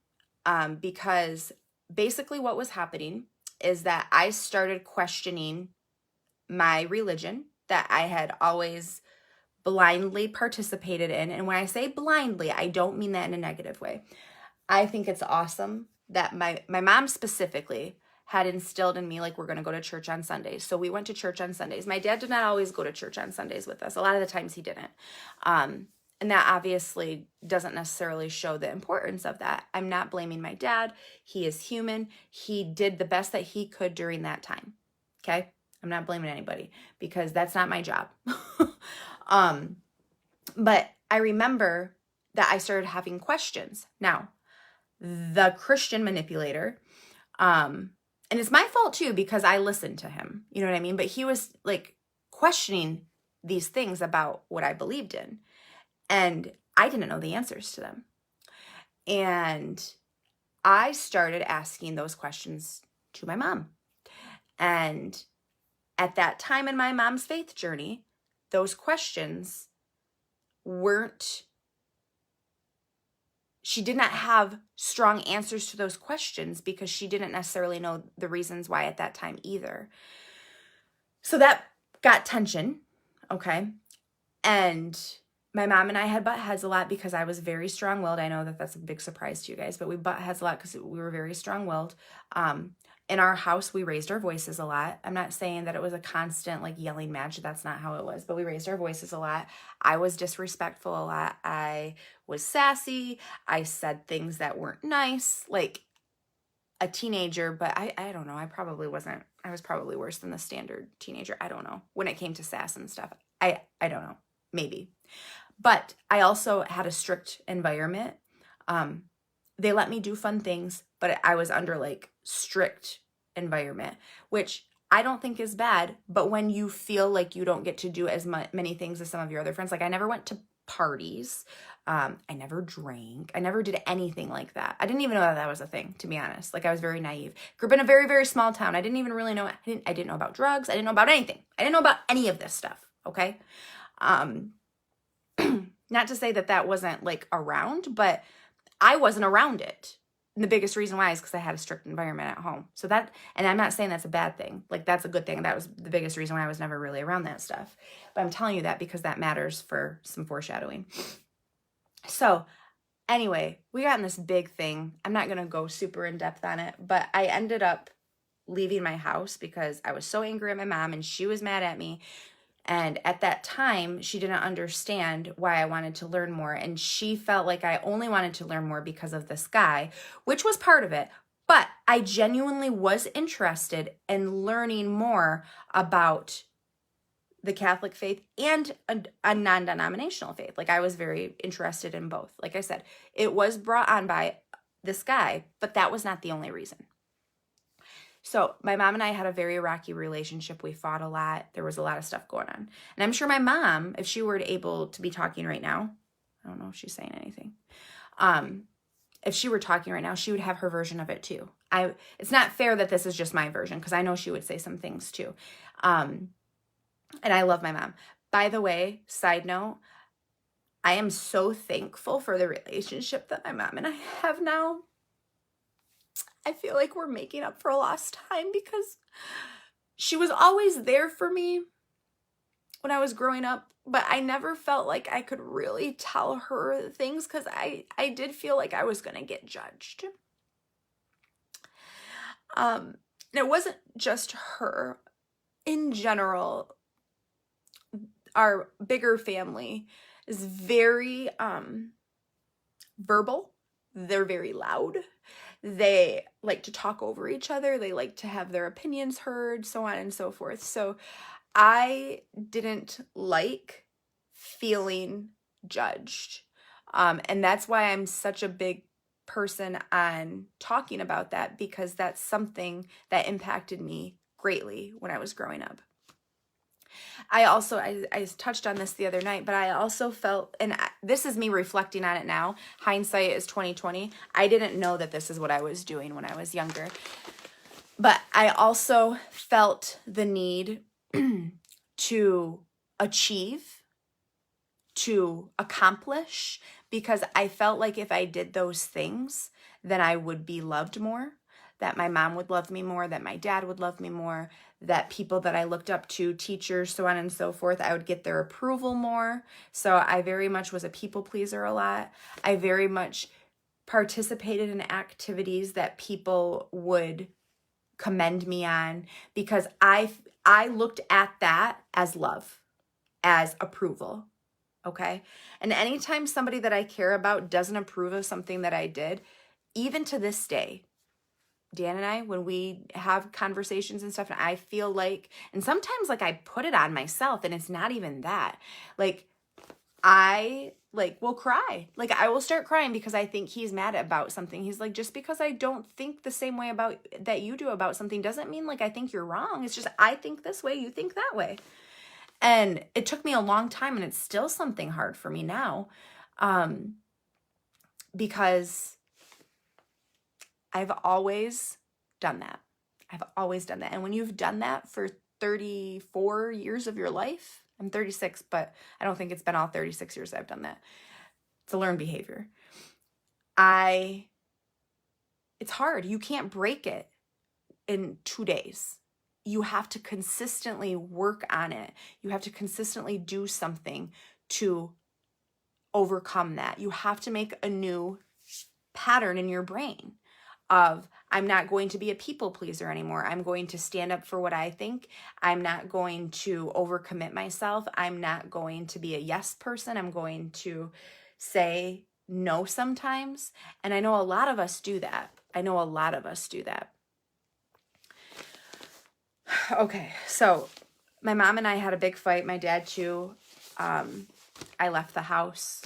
because basically what was happening is that I started questioning my religion that I had always blindly participated in. And when I say blindly, I don't mean that in a negative way. I think it's awesome that my mom specifically had instilled in me, like, we're going to go to church on Sundays. So we went to church on Sundays. My dad did not always go to church on Sundays with us. A lot of the times he didn't. And that obviously doesn't necessarily show the importance of that. I'm not blaming my dad. He is human. He did the best that he could during that time. Okay? I'm not blaming anybody because that's not my job. But I remember that I started having questions. Now, the Christian manipulator, and it's my fault too, because I listened to him, you know what I mean? But he was like questioning these things about what I believed in. And I didn't know the answers to them. And I started asking those questions to my mom. And at that time in my mom's faith journey, those questions she did not have strong answers to those questions because she didn't necessarily know the reasons why at that time either. So that got tension, okay? And my mom and I had butt heads a lot because I was very strong-willed. I know that that's a big surprise to you guys, but we butt heads a lot because we were very strong-willed. In our house, we raised our voices a lot. I'm not saying that it was a constant like yelling match. That's not how it was, but we raised our voices a lot. I was disrespectful a lot. I was sassy. I said things that weren't nice, like a teenager, but I don't know. I was probably worse than the standard teenager. I don't know. When it came to sass and stuff, I don't know. Maybe. But I also had a strict environment. They let me do fun things, but I was under like strict environment, which I don't think is bad. But when you feel like you don't get to do as many things as some of your other friends, like I never went to parties. I never drank. I never did anything like that. I didn't even know that was a thing, to be honest. Like I was very naive. Grew up in a very, very small town. I didn't even really know. I didn't know about drugs. I didn't know about anything. I didn't know about any of this stuff. Okay. Not to say that that wasn't like around, but I wasn't around it. And the biggest reason why is because I had a strict environment at home. So that, and I'm not saying that's a bad thing. Like that's a good thing. That was the biggest reason why I was never really around that stuff. But I'm telling you that because that matters for some foreshadowing. So anyway, we got in this big thing. I'm not going to go super in depth on it, but I ended up leaving my house because I was so angry at my mom and she was mad at me. And at that time, she didn't understand why I wanted to learn more. And she felt like I only wanted to learn more because of this guy, which was part of it. But I genuinely was interested in learning more about the Catholic faith and a non-denominational faith. Like I was very interested in both. Like I said, it was brought on by this guy, but that was not the only reason. So my mom and I had a very rocky relationship. We fought a lot. There was a lot of stuff going on. And I'm sure my mom, if she were able to be talking right now, I don't know if she's saying anything. If she were talking right now, she would have her version of it too. It's not fair that this is just my version because I know she would say some things too. And I love my mom. By the way, side note, I am so thankful for the relationship that my mom and I have now. I feel like we're making up for lost time because she was always there for me when I was growing up, but I never felt like I could really tell her things because I did feel like I was going to get judged. And it wasn't just her. In general, our bigger family is very verbal. They're very loud. They like to talk over each other. They like to have their opinions heard, so on and so forth. So I didn't like feeling judged. And that's why I'm such a big person on talking about that, because that's something that impacted me greatly when I was growing up. I touched on this the other night, but I also felt, and this is me reflecting on it now, hindsight is 2020. I didn't know that this is what I was doing when I was younger. But I also felt the need to achieve, to accomplish, because I felt like if I did those things, then I would be loved more, that my mom would love me more, that my dad would love me more, that people that I looked up to, teachers, so on and so forth, I would get their approval more. So I very much was a people pleaser a lot. I very much participated in activities that people would commend me on because I looked at that as love, as approval. Okay? And anytime somebody that I care about doesn't approve of something that I did, even to this day, Dan and I, when we have conversations and stuff, and I feel like, and sometimes like I put it on myself and it's not even that. Like I will cry. Like I will start crying because I think he's mad about something. He's like, just because I don't think the same way about that you do about something doesn't mean like I think you're wrong. It's just I think this way, you think that way. And it took me a long time, and it's still something hard for me now, because I've always done that. I've always done that. And when you've done that for 34 years of your life, I'm 36, but I don't think it's been all 36 years I've done that. It's a learned behavior. It's hard. You can't break it in 2 days. You have to consistently work on it. You have to consistently do something to overcome that. You have to make a new pattern in your brain of, I'm not going to be a people pleaser anymore. I'm going to stand up for what I think. I'm not going to overcommit myself. I'm not going to be a yes person. I'm going to say no sometimes. And I know a lot of us do that. Okay, so my mom and I had a big fight. My dad too. I left the house.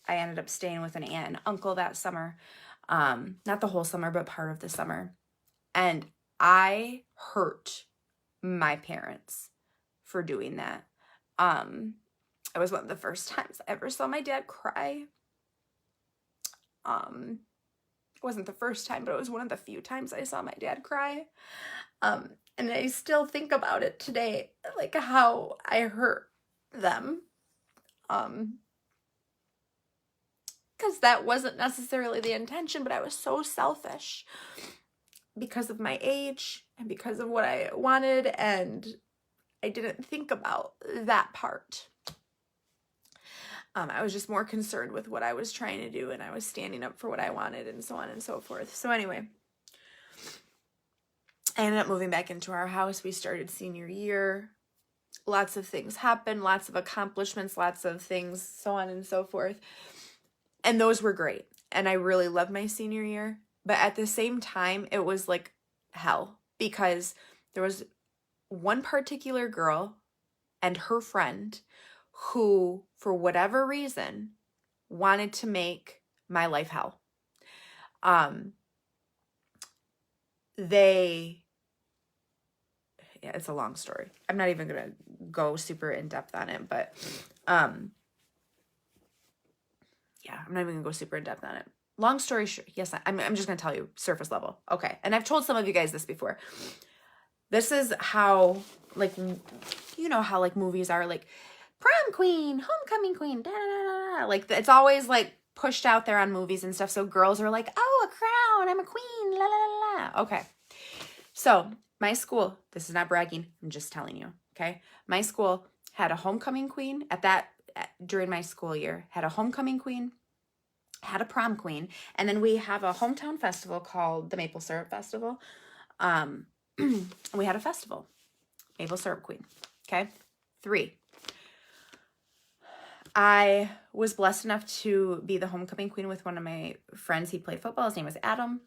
I ended up staying with an aunt and uncle that summer. Not the whole summer, but part of the summer. And I hurt my parents for doing that. It was one of the first times I ever saw my dad cry. It wasn't the first time, but it was one of the few times I saw my dad cry. And I still think about it today, like how I hurt them. Because that wasn't necessarily the intention, but I was so selfish because of my age and because of what I wanted, and I didn't think about that part. I was just more concerned with what I was trying to do, and I was standing up for what I wanted, and so on and so forth. So anyway, I ended up moving back into our house. We started senior year. Lots of things happened, lots of accomplishments, lots of things, so on and so forth. And those were great. And I really loved my senior year. But at the same time, it was like hell, because there was one particular girl and her friend who, for whatever reason, wanted to make my life hell. It's a long story. I'm not even going to go super in depth on it, but I'm not even going to go super in depth on it. Long story short, yes, I'm just going to tell you surface level. Okay. And I've told some of you guys this before. This is how, like, you know how, like, movies are, like, prom queen, homecoming queen, da da da da. Like, it's always, like, pushed out there on movies and stuff. So girls are like, oh, a crown, I'm a queen, la la la la. Okay. So my school, this is not bragging, I'm just telling you, okay? My school had a homecoming queen during my school year, had a homecoming queen, had a prom queen, and then we have a hometown festival called the Maple Syrup Festival. We had a festival, Maple Syrup Queen, okay? 3. I was blessed enough to be the homecoming queen with one of my friends. He played football. His name was Adam.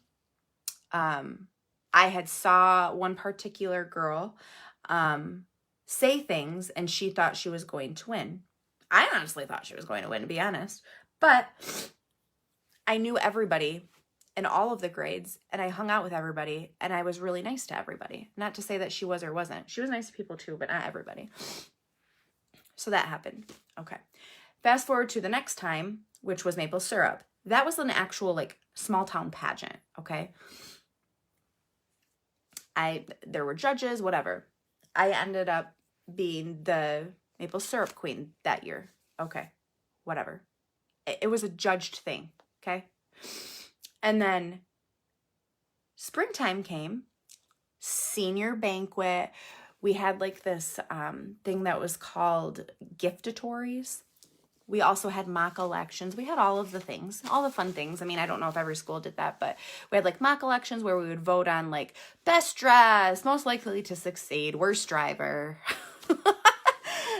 I had saw one particular girl say things, and she thought she was going to win. I honestly thought she was going to win, to be honest. But I knew everybody in all of the grades, and I hung out with everybody, and I was really nice to everybody. Not to say that she was or wasn't. She was nice to people too, but not everybody. So that happened. Okay. Fast forward to the next time, which was Maple Syrup. That was an actual, like, small town pageant, okay? There were judges, whatever. I ended up being the Maple Syrup Queen that year. Okay, whatever. It was a judged thing, okay? And then springtime came, senior banquet. We had, like, this thing that was called giftatories. We also had mock elections. We had all of the things, all the fun things. I mean, I don't know if every school did that, but we had, like, mock elections where we would vote on, like, best dress, most likely to succeed, worst driver,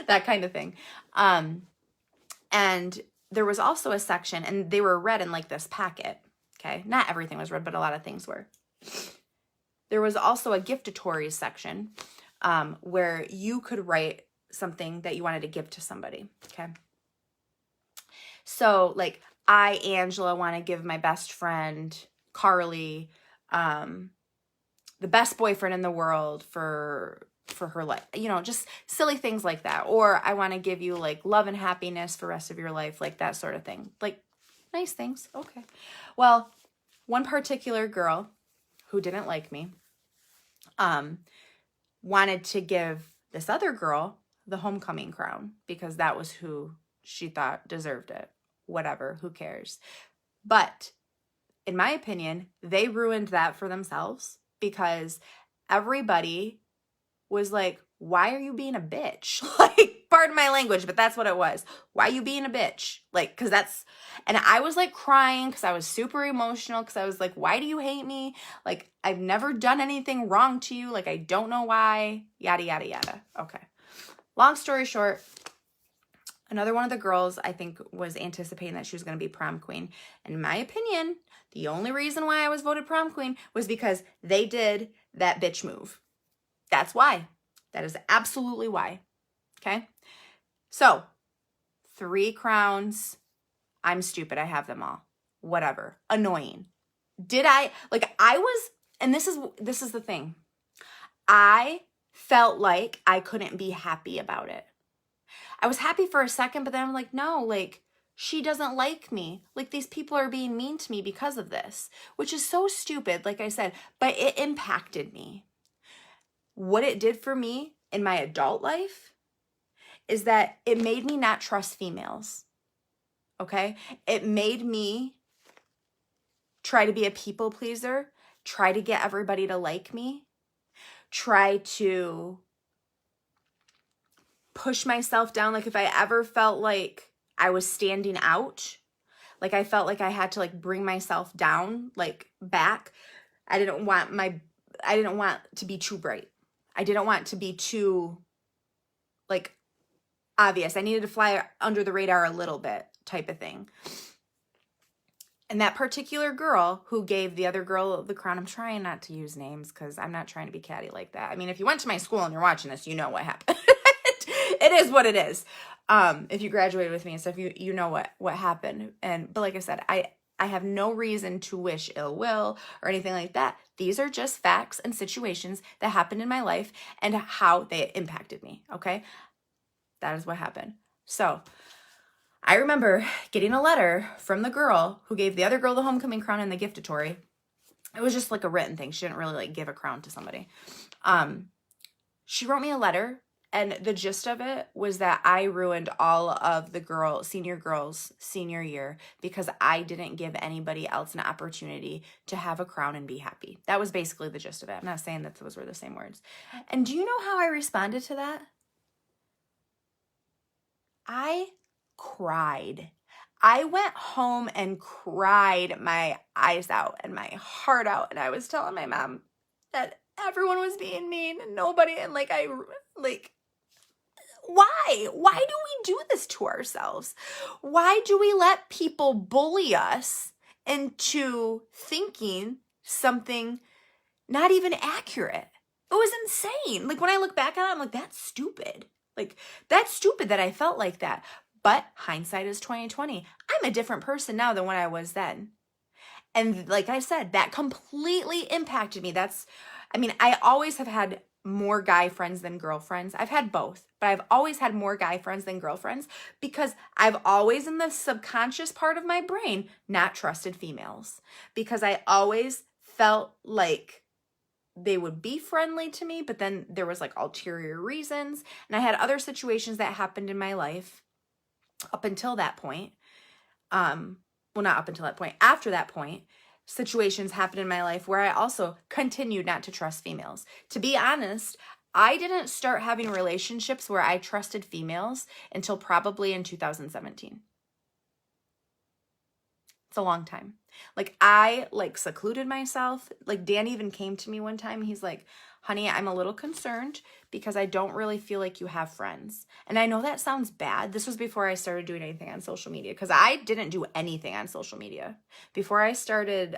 that kind of thing. And there was also a section, and they were read in, like, this packet, okay? Not everything was read, but a lot of things were. There was also a giftatories section where you could write something that you wanted to give to somebody, okay? So, like, I, Angela, want to give my best friend, Carly, the best boyfriend in the world for her life. You know, just silly things like that. Or I want to give you, like, love and happiness for the rest of your life, like that sort of thing. Like, nice things. Okay. Well, one particular girl who didn't like me wanted to give this other girl the homecoming crown because that was who she thought deserved it. Whatever, who cares? But in my opinion, they ruined that for themselves because everybody was like, why are you being a bitch? Like, pardon my language, but that's what it was. Why are you being a bitch? Like, because that's, and I was, like, crying because I was super emotional because I was like, why do you hate me? Like, I've never done anything wrong to you. Like, I don't know why, yada, yada, yada. Okay. Long story short, another one of the girls, I think, was anticipating that she was going to be prom queen. And in my opinion, the only reason why I was voted prom queen was because they did that bitch move. That's why. That is absolutely why. Okay? So, 3 crowns. I'm stupid. I have them all. Whatever. Annoying. And this is the thing. I felt like I couldn't be happy about it. I was happy for a second, but then I'm like, no, like, she doesn't like me. Like, these people are being mean to me because of this, which is so stupid, like I said, but it impacted me. What it did for me in my adult life is that it made me not trust females, okay? It made me try to be a people pleaser, try to get everybody to like me, try to push myself down. Like, if I ever felt like I was standing out, like I felt like I had to like bring myself down, like back, I didn't want to be too bright. I didn't want to be too like obvious. I needed to fly under the radar a little bit type of thing. And that particular girl who gave the other girl the crown, I'm trying not to use names because I'm not trying to be catty like that. I mean, if you went to my school and you're watching this, you know what happened. It is what it is. If you graduated with me and stuff, you know what happened. But like I said, I have no reason to wish ill will or anything like that. These are just facts and situations that happened in my life and how they impacted me, okay? That is what happened. So I remember getting a letter from the girl who gave the other girl the homecoming crown and the giftatory. It was just like a written thing. She didn't really like give a crown to somebody. She wrote me a letter, and the gist of it was that I ruined all of the senior girls' senior year because I didn't give anybody else an opportunity to have a crown and be happy. That was basically the gist of it. I'm not saying that those were the same words. And do you know how I responded to that? I cried. I went home and cried my eyes out and my heart out. And I was telling my mom that everyone was being mean and nobody, and why? Why do we do this to ourselves? Why do we let people bully us into thinking something not even accurate? It was insane. Like, when I look back on it, I'm like, that's stupid. Like, that's stupid that I felt like that. But hindsight is 2020. I'm a different person now than when I was then. And like I said, that completely impacted me. I always have had more guy friends than girlfriends. I've had both, but I've always had more guy friends than girlfriends because I've always, in the subconscious part of my brain, not trusted females because I always felt like they would be friendly to me, but then there was like ulterior reasons. And I had other situations that happened in my life up until that point. Well, not up until that point. After that point, situations happened in my life where I also continued not to trust females. To be honest, I didn't start having relationships where I trusted females until probably in 2017. It's a long time. Like, I secluded myself. Like, Dan even came to me one time. He's like, honey, I'm a little concerned because I don't really feel like you have friends. And I know that sounds bad. This was before I started doing anything on social media because I didn't do anything on social media. Before I started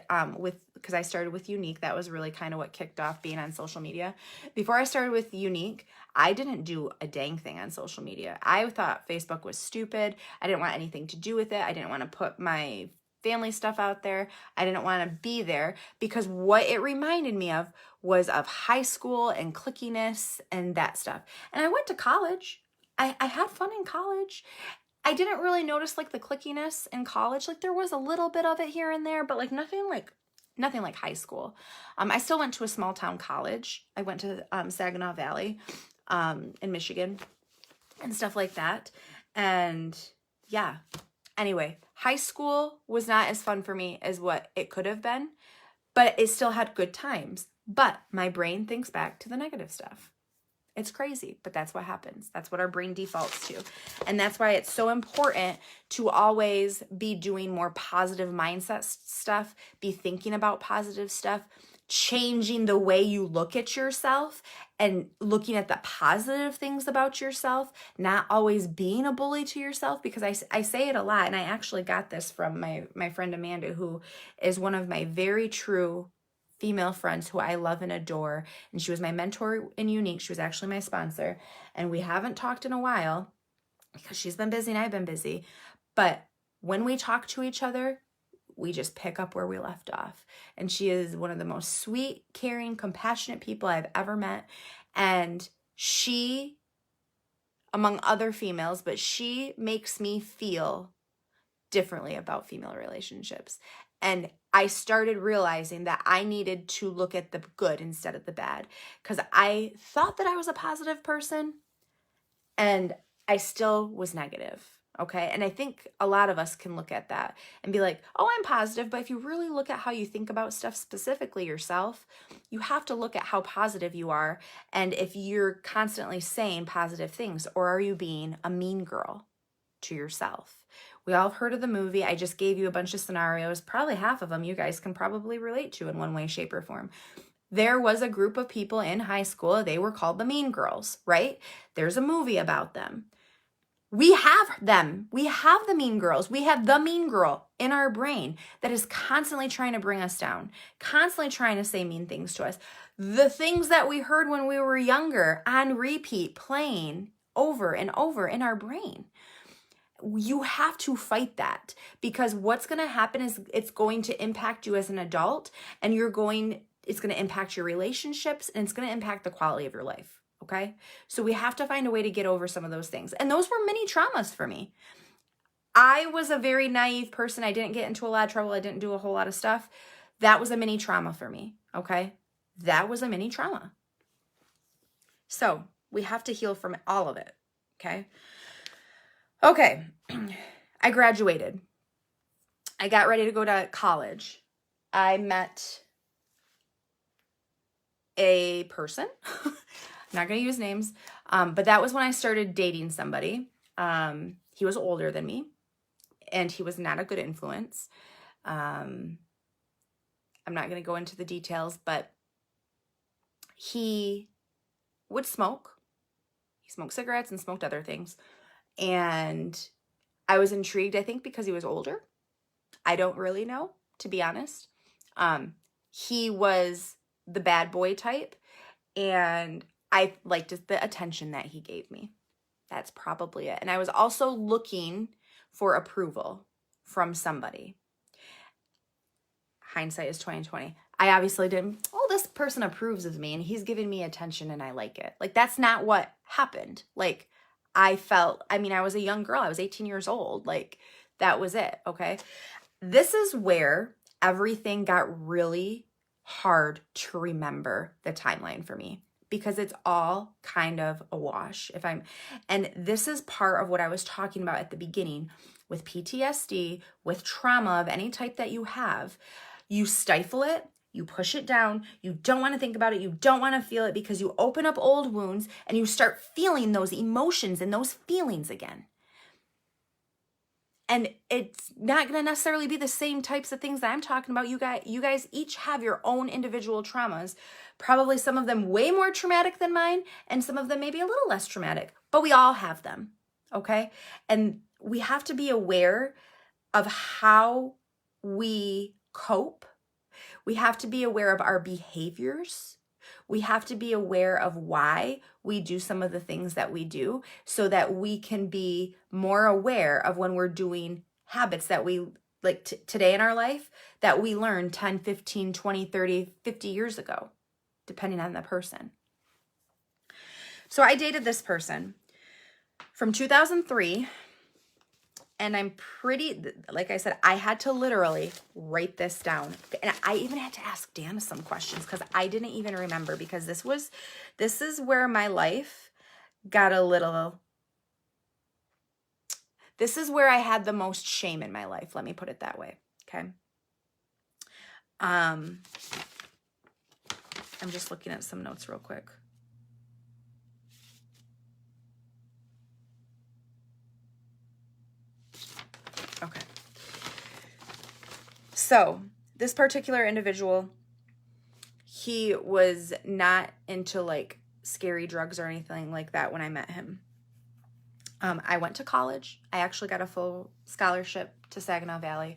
because I started with Unique. That was really kind of what kicked off being on social media. Before I started with Unique, I didn't do a dang thing on social media. I thought Facebook was stupid. I didn't want anything to do with it. I didn't want to put my family stuff out there. I didn't want to be there because what it reminded me of was of high school and clickiness and that stuff. And I went to college. I had fun in college. I didn't really notice like the clickiness in college. Like, there was a little bit of it here and there, but like nothing like high school. I still went to a small town college. I went to Saginaw Valley in Michigan and stuff like that. And yeah. Anyway, high school was not as fun for me as what it could have been, but it still had good times. But my brain thinks back to the negative stuff. It's crazy, but that's what happens. That's what our brain defaults to. And that's why it's so important to always be doing more positive mindset stuff, be thinking about positive stuff, changing the way you look at yourself and looking at the positive things about yourself, not always being a bully to yourself, because I say it a lot, and I actually got this from my friend Amanda, who is one of my very true female friends who I love and adore, and she was my mentor in Unique. She was actually my sponsor, and we haven't talked in a while because she's been busy and I've been busy, but when we talk to each other, we just pick up where we left off. And she is one of the most sweet, caring, compassionate people I've ever met. And she, among other females, but she makes me feel differently about female relationships. And I started realizing that I needed to look at the good instead of the bad, because I thought that I was a positive person and I still was negative. Okay. And I think a lot of us can look at that and be like, oh, I'm positive. But if you really look at how you think about stuff, specifically yourself, you have to look at how positive you are. And if you're constantly saying positive things, or are you being a mean girl to yourself? We all have heard of the movie. I just gave you a bunch of scenarios. Probably half of them you guys can probably relate to in one way, shape, or form. There was a group of people in high school. They were called the Mean Girls, right? There's a movie about them. We have them. We have the mean girls. We have the mean girl in our brain that is constantly trying to bring us down, constantly trying to say mean things to us. The things that we heard when we were younger on repeat, playing over and over in our brain. You have to fight that, because what's going to happen is it's going to impact you as an adult, and it's going to impact your relationships, and it's going to impact the quality of your life. Okay. So we have to find a way to get over some of those things. And those were mini traumas for me. I was a very naive person. I didn't get into a lot of trouble. I didn't do a whole lot of stuff. That was a mini trauma for me. Okay. That was a mini trauma. So we have to heal from all of it. Okay. Okay. I graduated. I got ready to go to college. I met a person. I'm not going to use names, but that was when I started dating somebody. He was older than me, and he was not a good influence. I'm not going to go into the details, but he would smoke. He smoked cigarettes and smoked other things. And I was intrigued, I think, because he was older. I don't really know, to be honest. He was the bad boy type, and I liked the attention that he gave me. That's probably it. And I was also looking for approval from somebody. Hindsight is 20/20. I obviously didn't, oh, this person approves of me and he's giving me attention and I like it. Like, that's not what happened. Like, I was a young girl. I was 18 years old. Like, that was it. Okay. This is where everything got really hard to remember the timeline for me, because it's all kind of a wash. And this is part of what I was talking about at the beginning with PTSD, with trauma of any type that you have. You stifle it, you push it down, you don't want to think about it, you don't want to feel it, because you open up old wounds and you start feeling those emotions and those feelings again. And it's not going to necessarily be the same types of things that I'm talking about. You guys each have your own individual traumas, probably some of them way more traumatic than mine, and some of them maybe a little less traumatic, but we all have them. Okay. And we have to be aware of how we cope. We have to be aware of our behaviors. We have to be aware of why we do some of the things that we do, so that we can be more aware of when we're doing habits that we like today in our life that we learned 10, 15, 20, 30, 50 years ago, depending on the person. So I dated this person from 2003. And I'm like I said, I had to literally write this down. And I even had to ask Dana some questions, because I didn't even remember, because this is where my life got this is where I had the most shame in my life. Let me put it that way. Okay. I'm just looking at some notes real quick. Okay. So this particular individual, he was not into like scary drugs or anything like that when I met him. I went to college. I actually got a full scholarship to Saginaw Valley.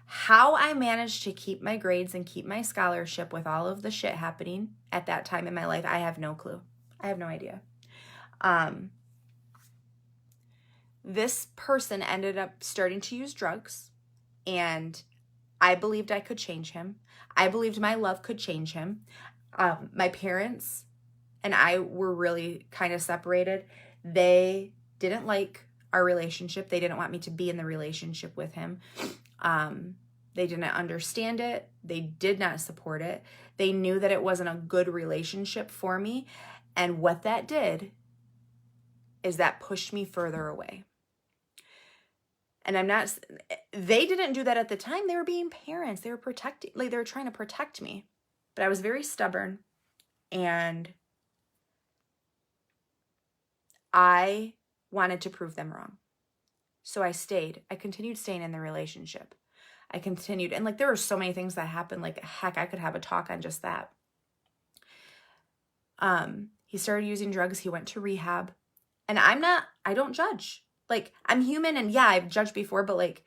How I managed to keep my grades and keep my scholarship with all of the shit happening at that time in my life, I have no clue. I have no idea. This person ended up starting to use drugs, and I believed I could change him. I believed my love could change him. My parents and I were really kind of separated. They didn't like our relationship. They didn't want me to be in the relationship with him. They didn't understand it. They did not support it. They knew that it wasn't a good relationship for me. And what that did is that pushed me further away. And they didn't do that at the time. They were being parents. They were protecting, like they were trying to protect me. But I was very stubborn, and I wanted to prove them wrong. So I stayed. I continued staying in the relationship. I continued. And like, there were so many things that happened. Like, heck, I could have a talk on just that. He started using drugs. He went to rehab. And I don't judge. Like, I'm human, and yeah, I've judged before, but like,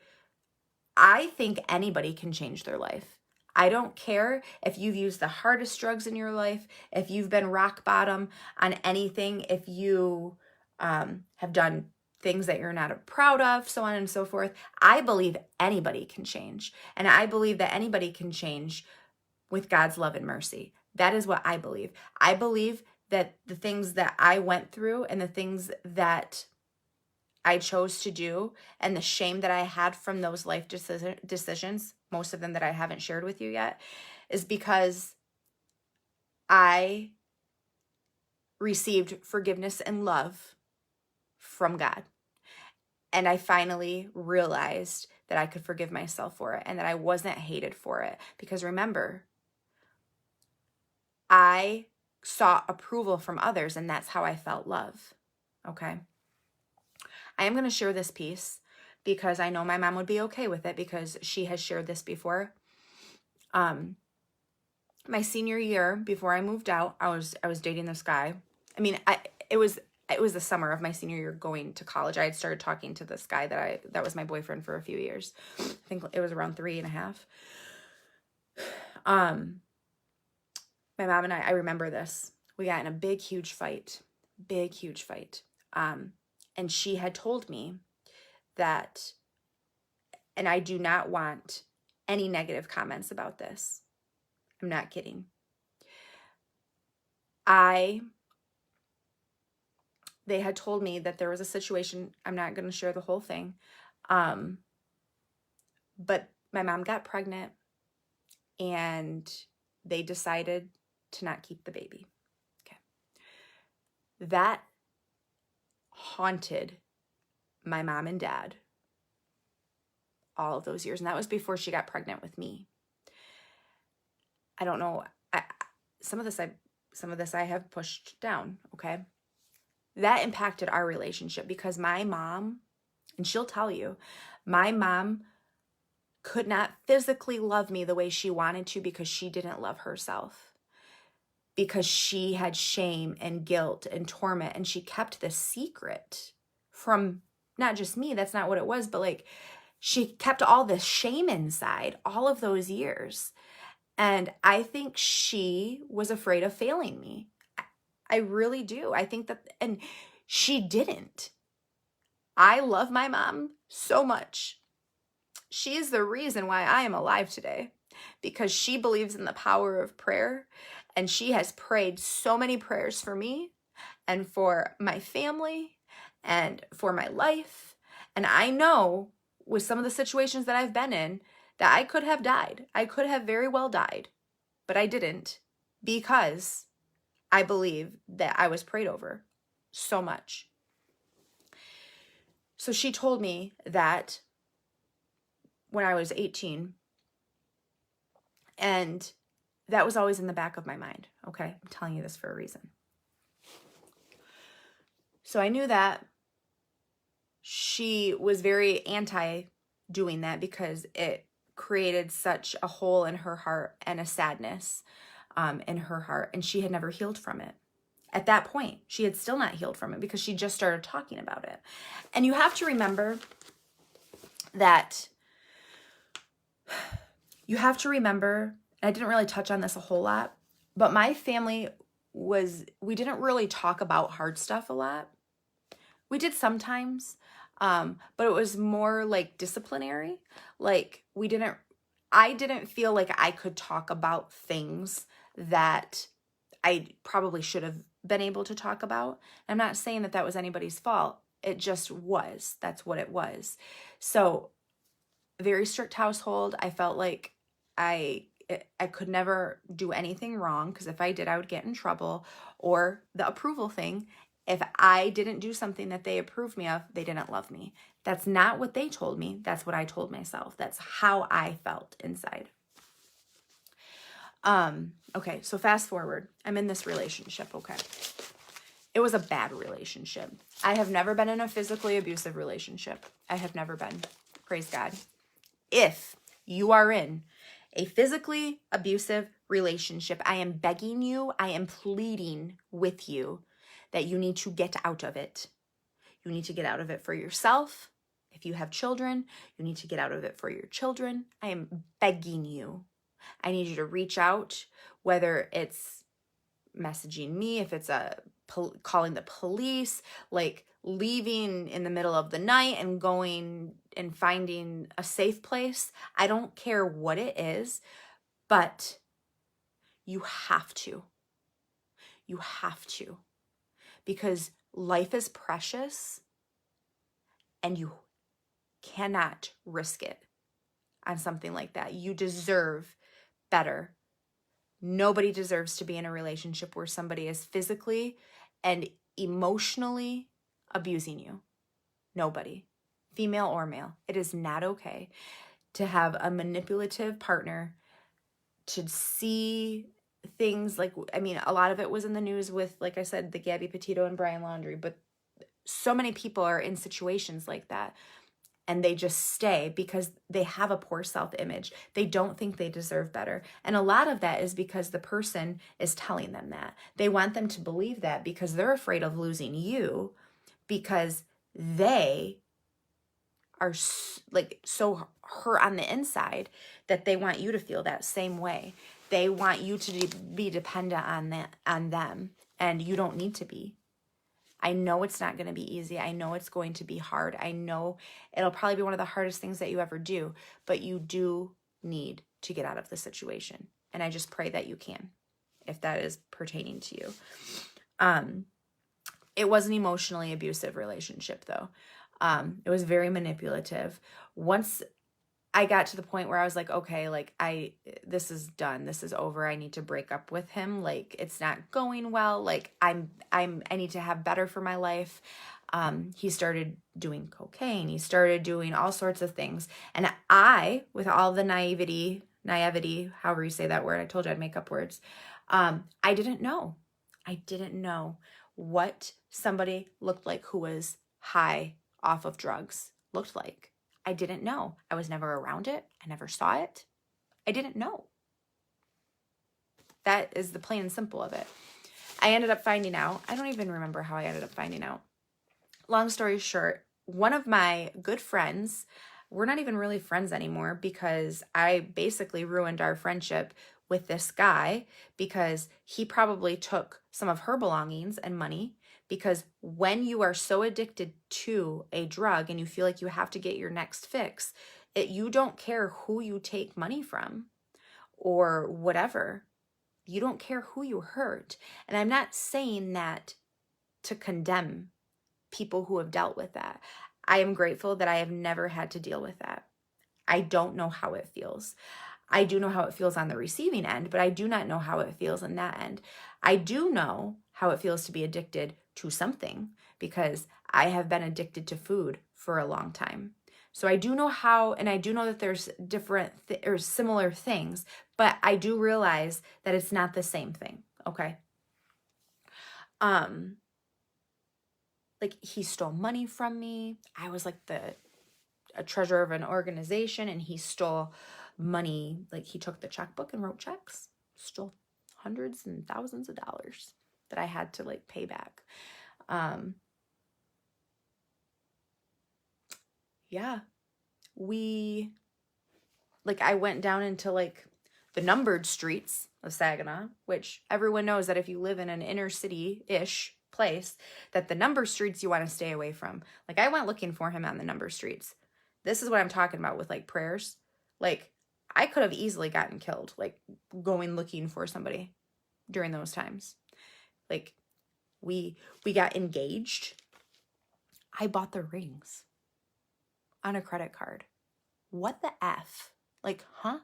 I think anybody can change their life. I don't care if you've used the hardest drugs in your life, if you've been rock bottom on anything, if you have done things that you're not proud of, so on and so forth. I believe anybody can change. And I believe that anybody can change with God's love and mercy. That is what I believe. I believe that the things that I went through and the things that I chose to do and the shame that I had from those life decisions, most of them that I haven't shared with you yet, is because I received forgiveness and love from God. And I finally realized that I could forgive myself for it and that I wasn't hated for it. Because remember, I sought approval from others, and that's how I felt love. Okay? I am going to share this piece because I know my mom would be okay with it because she has shared this before. My senior year, before I moved out, I was dating this guy. I mean, it was the summer of my senior year going to college. I had started talking to this guy that was my boyfriend for a few years. I think it was around 3.5. My mom and I remember this. We got in a big, huge fight. And she had told me that, and I do not want any negative comments about this. I'm not kidding. They had told me that there was a situation, I'm not going to share the whole thing, but my mom got pregnant and they decided to not keep the baby. Okay. That haunted my mom and dad all of those years. And that was before she got pregnant with me. I don't know. Some of this I have pushed down. Okay. That impacted our relationship because my mom, and she'll tell you, my mom could not physically love me the way she wanted to because she didn't love herself. Because she had shame and guilt and torment, and she kept this secret from not just me, that's not what it was, but like she kept all this shame inside all of those years. And I think she was afraid of failing me. I really do. I think that, and she didn't. I love my mom so much. She is the reason why I am alive today, because she believes in the power of prayer, and she has prayed so many prayers for me and for my family and for my life. And I know with some of the situations that I've been in that I could have died. I could have very well died, but I didn't because I believe that I was prayed over so much. So she told me that when I was 18, and that was always in the back of my mind. Okay, I'm telling you this for a reason. So I knew that she was very anti doing that because it created such a hole in her heart and a sadness in her heart, and she had never healed from it. At that point, she had still not healed from it because she just started talking about it. And you have to remember that I didn't really touch on this a whole lot, but my family we didn't really talk about hard stuff a lot. We did sometimes, but it was more like disciplinary. Like I didn't feel like I could talk about things that I probably should have been able to talk about. I'm not saying that that was anybody's fault. It just was. That's what it was. So, very strict household. I felt like I could never do anything wrong, because if I did, I would get in trouble. Or the approval thing. If I didn't do something that they approved me of, they didn't love me. That's not what they told me. That's what I told myself. That's how I felt inside. Okay, so fast forward. I'm in this relationship, okay? It was a bad relationship. I have never been in a physically abusive relationship. I have never been. Praise God. If you are in a physically abusive relationship, I am begging you, I am pleading with you that you need to get out of it. You need to get out of it for yourself. If you have children, you need to get out of it for your children. I am begging you. I need you to reach out, whether it's messaging me, if it's calling the police, like leaving in the middle of the night and going and finding a safe place. I don't care what it is, but you have to. You have to. Because life is precious and you cannot risk it on something like that. You deserve better. Nobody deserves to be in a relationship where somebody is physically and emotionally abusing you. Nobody, female or male. It is not okay to have a manipulative partner, to see things like, I mean, a lot of it was in the news with, like I said, the Gabby Petito and Brian Laundrie, but so many people are in situations like that. And they just stay because they have a poor self-image. They don't think they deserve better. And a lot of that is because the person is telling them that. They want them to believe that because they're afraid of losing you, because they are like so hurt on the inside that they want you to feel that same way. They want you to be dependent on them, and you don't need to be. I know it's not going to be easy. I know it's going to be hard. I know it'll probably be one of the hardest things that you ever do, but you do need to get out of the situation. And I just pray that you can, if that is pertaining to you. It was an emotionally abusive relationship, though. It was very manipulative. Once I got to the point where I was like, okay, like this is done. This is over. I need to break up with him. Like, it's not going well. Like I need to have better for my life. He started doing cocaine. He started doing all sorts of things. And I, with all the naivety, however you say that word, I told you I'd make up words. I didn't know. I didn't know what somebody looked like who was high off of drugs looked like. I didn't know. I was never around it. I never saw it. I didn't know. That is the plain and simple of it. I ended up finding out. I don't even remember how I ended up finding out. Long story short, one of my good friends, we're not even really friends anymore because I basically ruined our friendship with this guy because he probably took some of her belongings and money. Because when you are so addicted to a drug and you feel like you have to get your next fix, you don't care who you take money from or whatever. You don't care who you hurt. And I'm not saying that to condemn people who have dealt with that. I am grateful that I have never had to deal with that. I don't know how it feels. I do know how it feels on the receiving end, but I do not know how it feels on that end. I do know how it feels to be addicted to something because I have been addicted to food for a long time. So I do know how, and I do know that there's different or similar things, but I do realize that it's not the same thing, okay? Like he stole money from me. I was like a treasurer of an organization and he stole money. Like he took the checkbook and wrote checks, stole hundreds and thousands of dollars that I had to like pay back. Yeah, I went down into like the numbered streets of Saginaw, which everyone knows that if you live in an inner city-ish place, that the number streets you want to stay away from. Like I went looking for him on the number streets. This is what I'm talking about with like prayers. Like I could have easily gotten killed, like going looking for somebody during those times. Like we got engaged. I bought the rings on a credit card. What the F? Like, huh?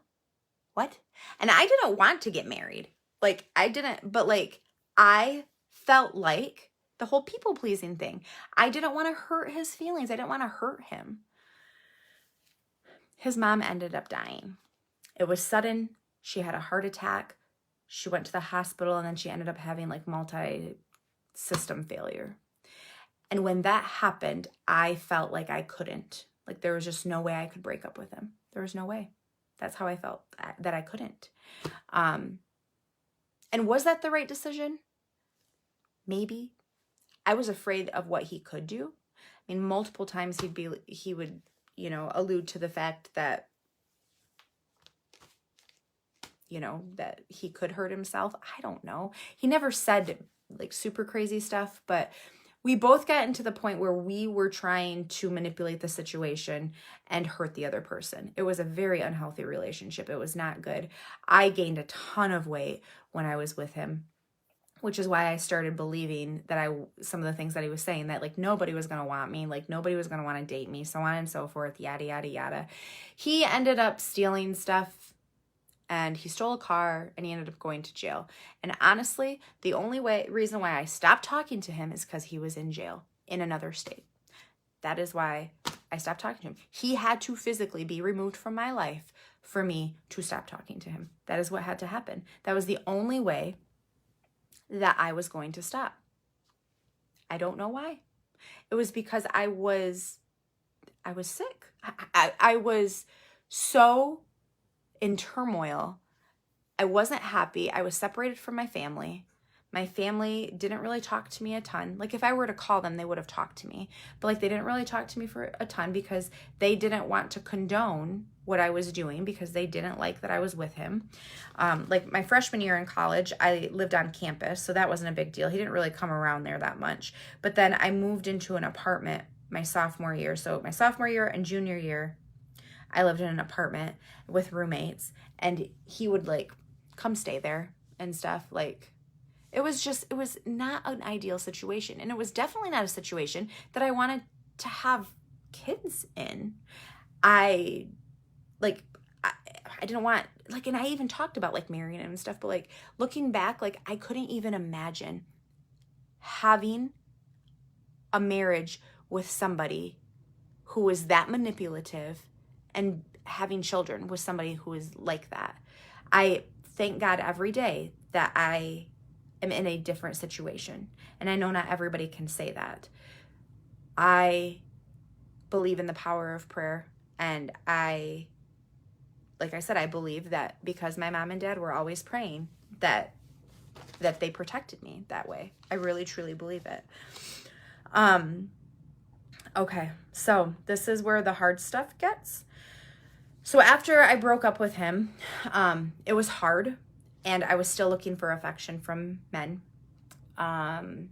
What? And I didn't want to get married. Like, I didn't, but like, I felt like the whole people pleasing thing. I didn't want to hurt his feelings. I didn't want to hurt him. His mom ended up dying. It was sudden. She had a heart attack. She went to the hospital, and then she ended up having like multi-system failure. And when that happened, I felt like I couldn't. Like there was just no way I could break up with him. There was no way. That's how I felt, that I couldn't. And was that the right decision? Maybe. I was afraid of what he could do. I mean, multiple times he would, you know, allude to the fact that, you know, that he could hurt himself. I don't know. He never said like super crazy stuff, but we both got into the point where we were trying to manipulate the situation and hurt the other person. It was a very unhealthy relationship. It was not good. I gained a ton of weight when I was with him, which is why I started believing that some of the things that he was saying, that like nobody was going to want me, like nobody was going to want to date me, so on and so forth, yada, yada, yada. He ended up stealing stuff. And he stole a car, and he ended up going to jail. And honestly, the only reason why I stopped talking to him is because he was in jail in another state. That is why I stopped talking to him. He had to physically be removed from my life for me to stop talking to him. That is what had to happen. That was the only way that I was going to stop. I don't know why. It was because I was sick. I was so in turmoil. I wasn't happy. I was separated from my family. My family didn't really talk to me a ton. Like if I were to call them, they would have talked to me. But like they didn't really talk to me for a ton because they didn't want to condone what I was doing because they didn't like that I was with him. Like my freshman year in college, I lived on campus, so that wasn't a big deal. He didn't really come around there that much. But then I moved into an apartment my sophomore year. So my sophomore year and junior year, I lived in an apartment with roommates, and he would like come stay there and stuff. Like it was not an ideal situation. And it was definitely not a situation that I wanted to have kids in. I didn't want, like, and I even talked about like marrying him and stuff, but like looking back, like I couldn't even imagine having a marriage with somebody who was that manipulative and having children with somebody who is like that. I thank God every day that I am in a different situation. And I know not everybody can say that. I believe in the power of prayer. And like I said, I believe that because my mom and dad were always praying that they protected me that way. I really, truly believe it. Okay, so this is where the hard stuff gets. So after I broke up with him, it was hard, and I was still looking for affection from men. The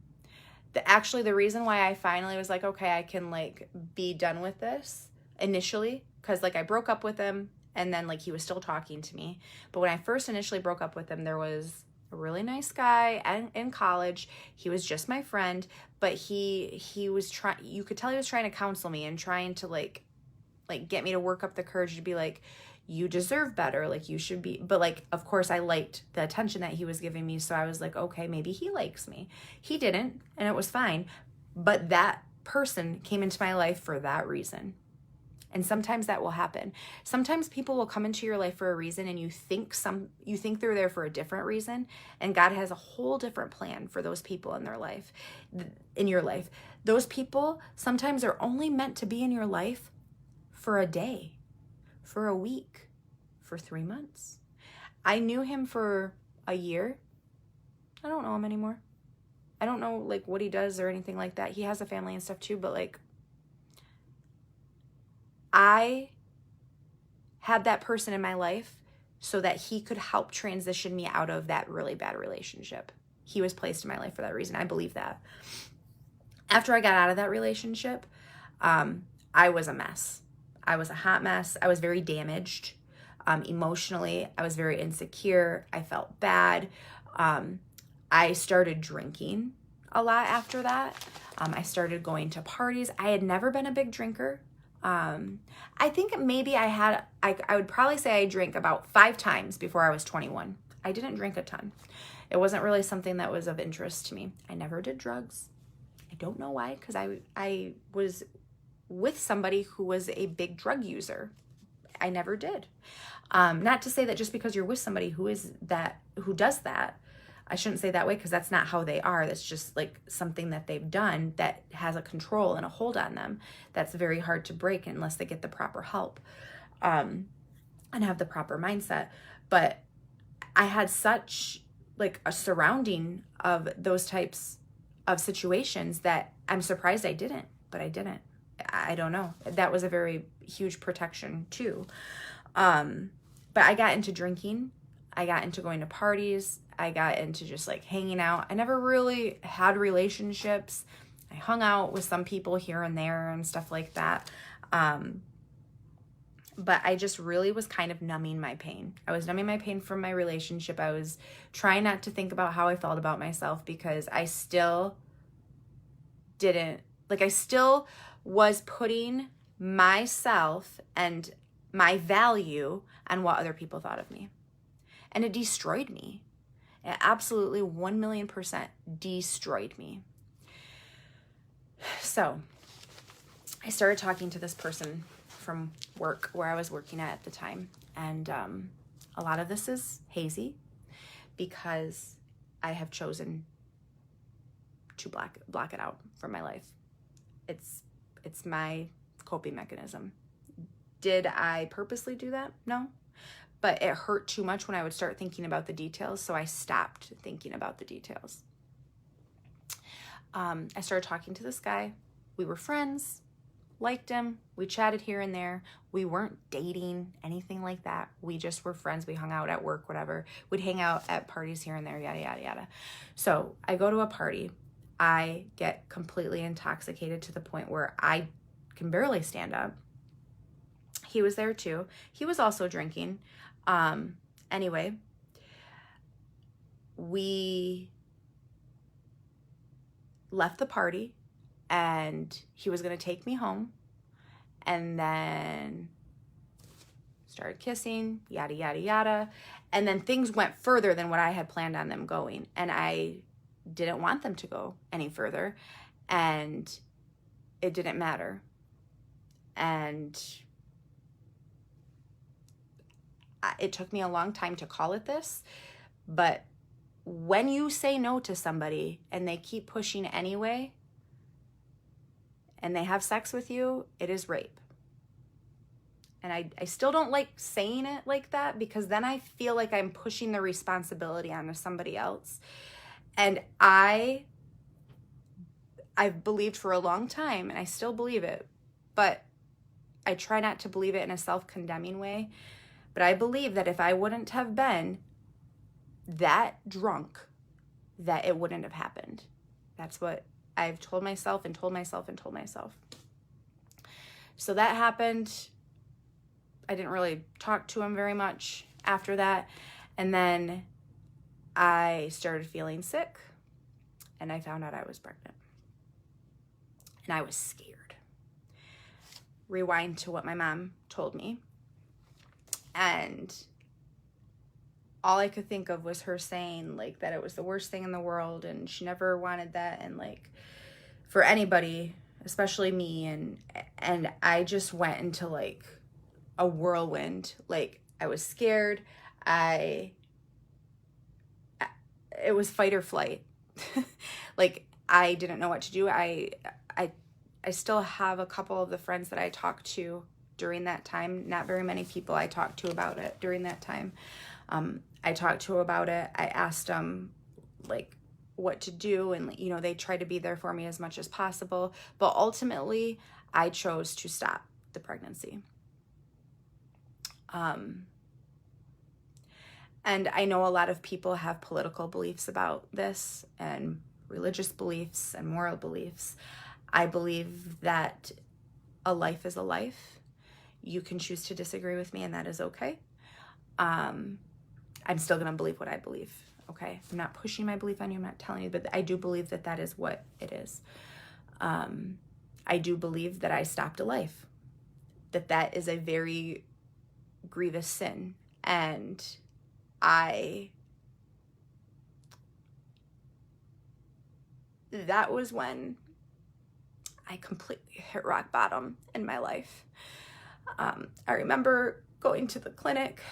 reason why I finally was like, okay, I can like be done with this initially, because like I broke up with him, and then like he was still talking to me. But when I first initially broke up with him, there was a really nice guy in college. He was just my friend, but he was trying, you could tell he was trying to counsel me and trying to like get me to work up the courage to be like, you deserve better, like you should be. But like, of course I liked the attention that he was giving me, so I was like, okay, maybe he likes me. He didn't, and it was fine. But that person came into my life for that reason. And sometimes that will happen. Sometimes people will come into your life for a reason, and you think they're there for a different reason, and God has a whole different plan for those people in your life. Those people sometimes are only meant to be in your life for a day, for a week, for 3 months. I knew him for a year. I don't know him anymore. I don't know like what he does or anything like that. He has a family and stuff too, but like I had that person in my life so that he could help transition me out of that really bad relationship. He was placed in my life for that reason. I believe that. After I got out of that relationship, I was a mess. I was a hot mess. I was very damaged. Emotionally, I was very insecure. I felt bad. I started drinking a lot after that. I started going to parties. I had never been a big drinker. I think maybe I would probably say I drank about 5 times before I was 21. I didn't drink a ton. It wasn't really something that was of interest to me. I never did drugs. I don't know why, because I was with somebody who was a big drug user. I never did. Not to say that just because you're with somebody who does that, I shouldn't say that way, because that's not how they are. That's just like something that they've done that has a control and a hold on them that's very hard to break unless they get the proper help and have the proper mindset. But I had such like a surrounding of those types of situations that I'm surprised I didn't, but I didn't. I don't know. That was a very huge protection too. But I got into drinking. I got into going to parties. I got into just like hanging out. I never really had relationships. I hung out with some people here and there and stuff like that. But I just really was kind of numbing my pain. I was numbing my pain from my relationship. I was trying not to think about how I felt about myself, because I still was putting myself and my value on what other people thought of me. And it destroyed me. It absolutely 1,000,000% destroyed me. So I started talking to this person from work where I was working at the time. And a lot of this is hazy because I have chosen to block it out from my life. It's my coping mechanism. Did I purposely do that? No. But it hurt too much when I would start thinking about the details, so I stopped thinking about the details. I started talking to this guy. We were friends, liked him. We chatted here and there. We weren't dating, anything like that. We just were friends. We hung out at work, whatever. We'd hang out at parties here and there, yada, yada, yada. So I go to a party. I get completely intoxicated to the point where I can barely stand up. He was there too. He was also drinking. Anyway, we left the party and he was going to take me home, and then started kissing, yada, yada, yada. And then things went further than what I had planned on them going. And I didn't want them to go any further, and it didn't matter. And it took me a long time to call it this, but when you say no to somebody and they keep pushing anyway, and they have sex with you, it is rape. And I still don't like saying it like that, because then I feel like I'm pushing the responsibility onto somebody else. And I've believed for a long time, and I still believe it, but I try not to believe it in a self-condemning way. But I believe that if I wouldn't have been that drunk, that it wouldn't have happened. That's what I've told myself and told myself and told myself. So that happened. I didn't really talk to him very much after that. And then I started feeling sick, and I found out I was pregnant. And I was scared. Rewind to what my mom told me. And all I could think of was her saying like that it was the worst thing in the world, and she never wanted that, and like for anybody, especially me. And I just went into like a whirlwind. Like I was scared. It was fight or flight. Like I didn't know what to do. I still have a couple of the friends that I talked to during that time. Not very many people I talked to about it during that time. I talked to about it. I asked them like what to do, and you know, they tried to be there for me as much as possible, but ultimately I chose to stop the pregnancy. And I know a lot of people have political beliefs about this, and religious beliefs and moral beliefs. I believe that a life is a life. You can choose to disagree with me, and that is okay. I'm still going to believe what I believe. Okay. I'm not pushing my belief on you. I'm not telling you, but I do believe that that is what it is. I do believe that I stopped a life, that is a very grievous sin. And that was when I completely hit rock bottom in my life. I remember going to the clinic,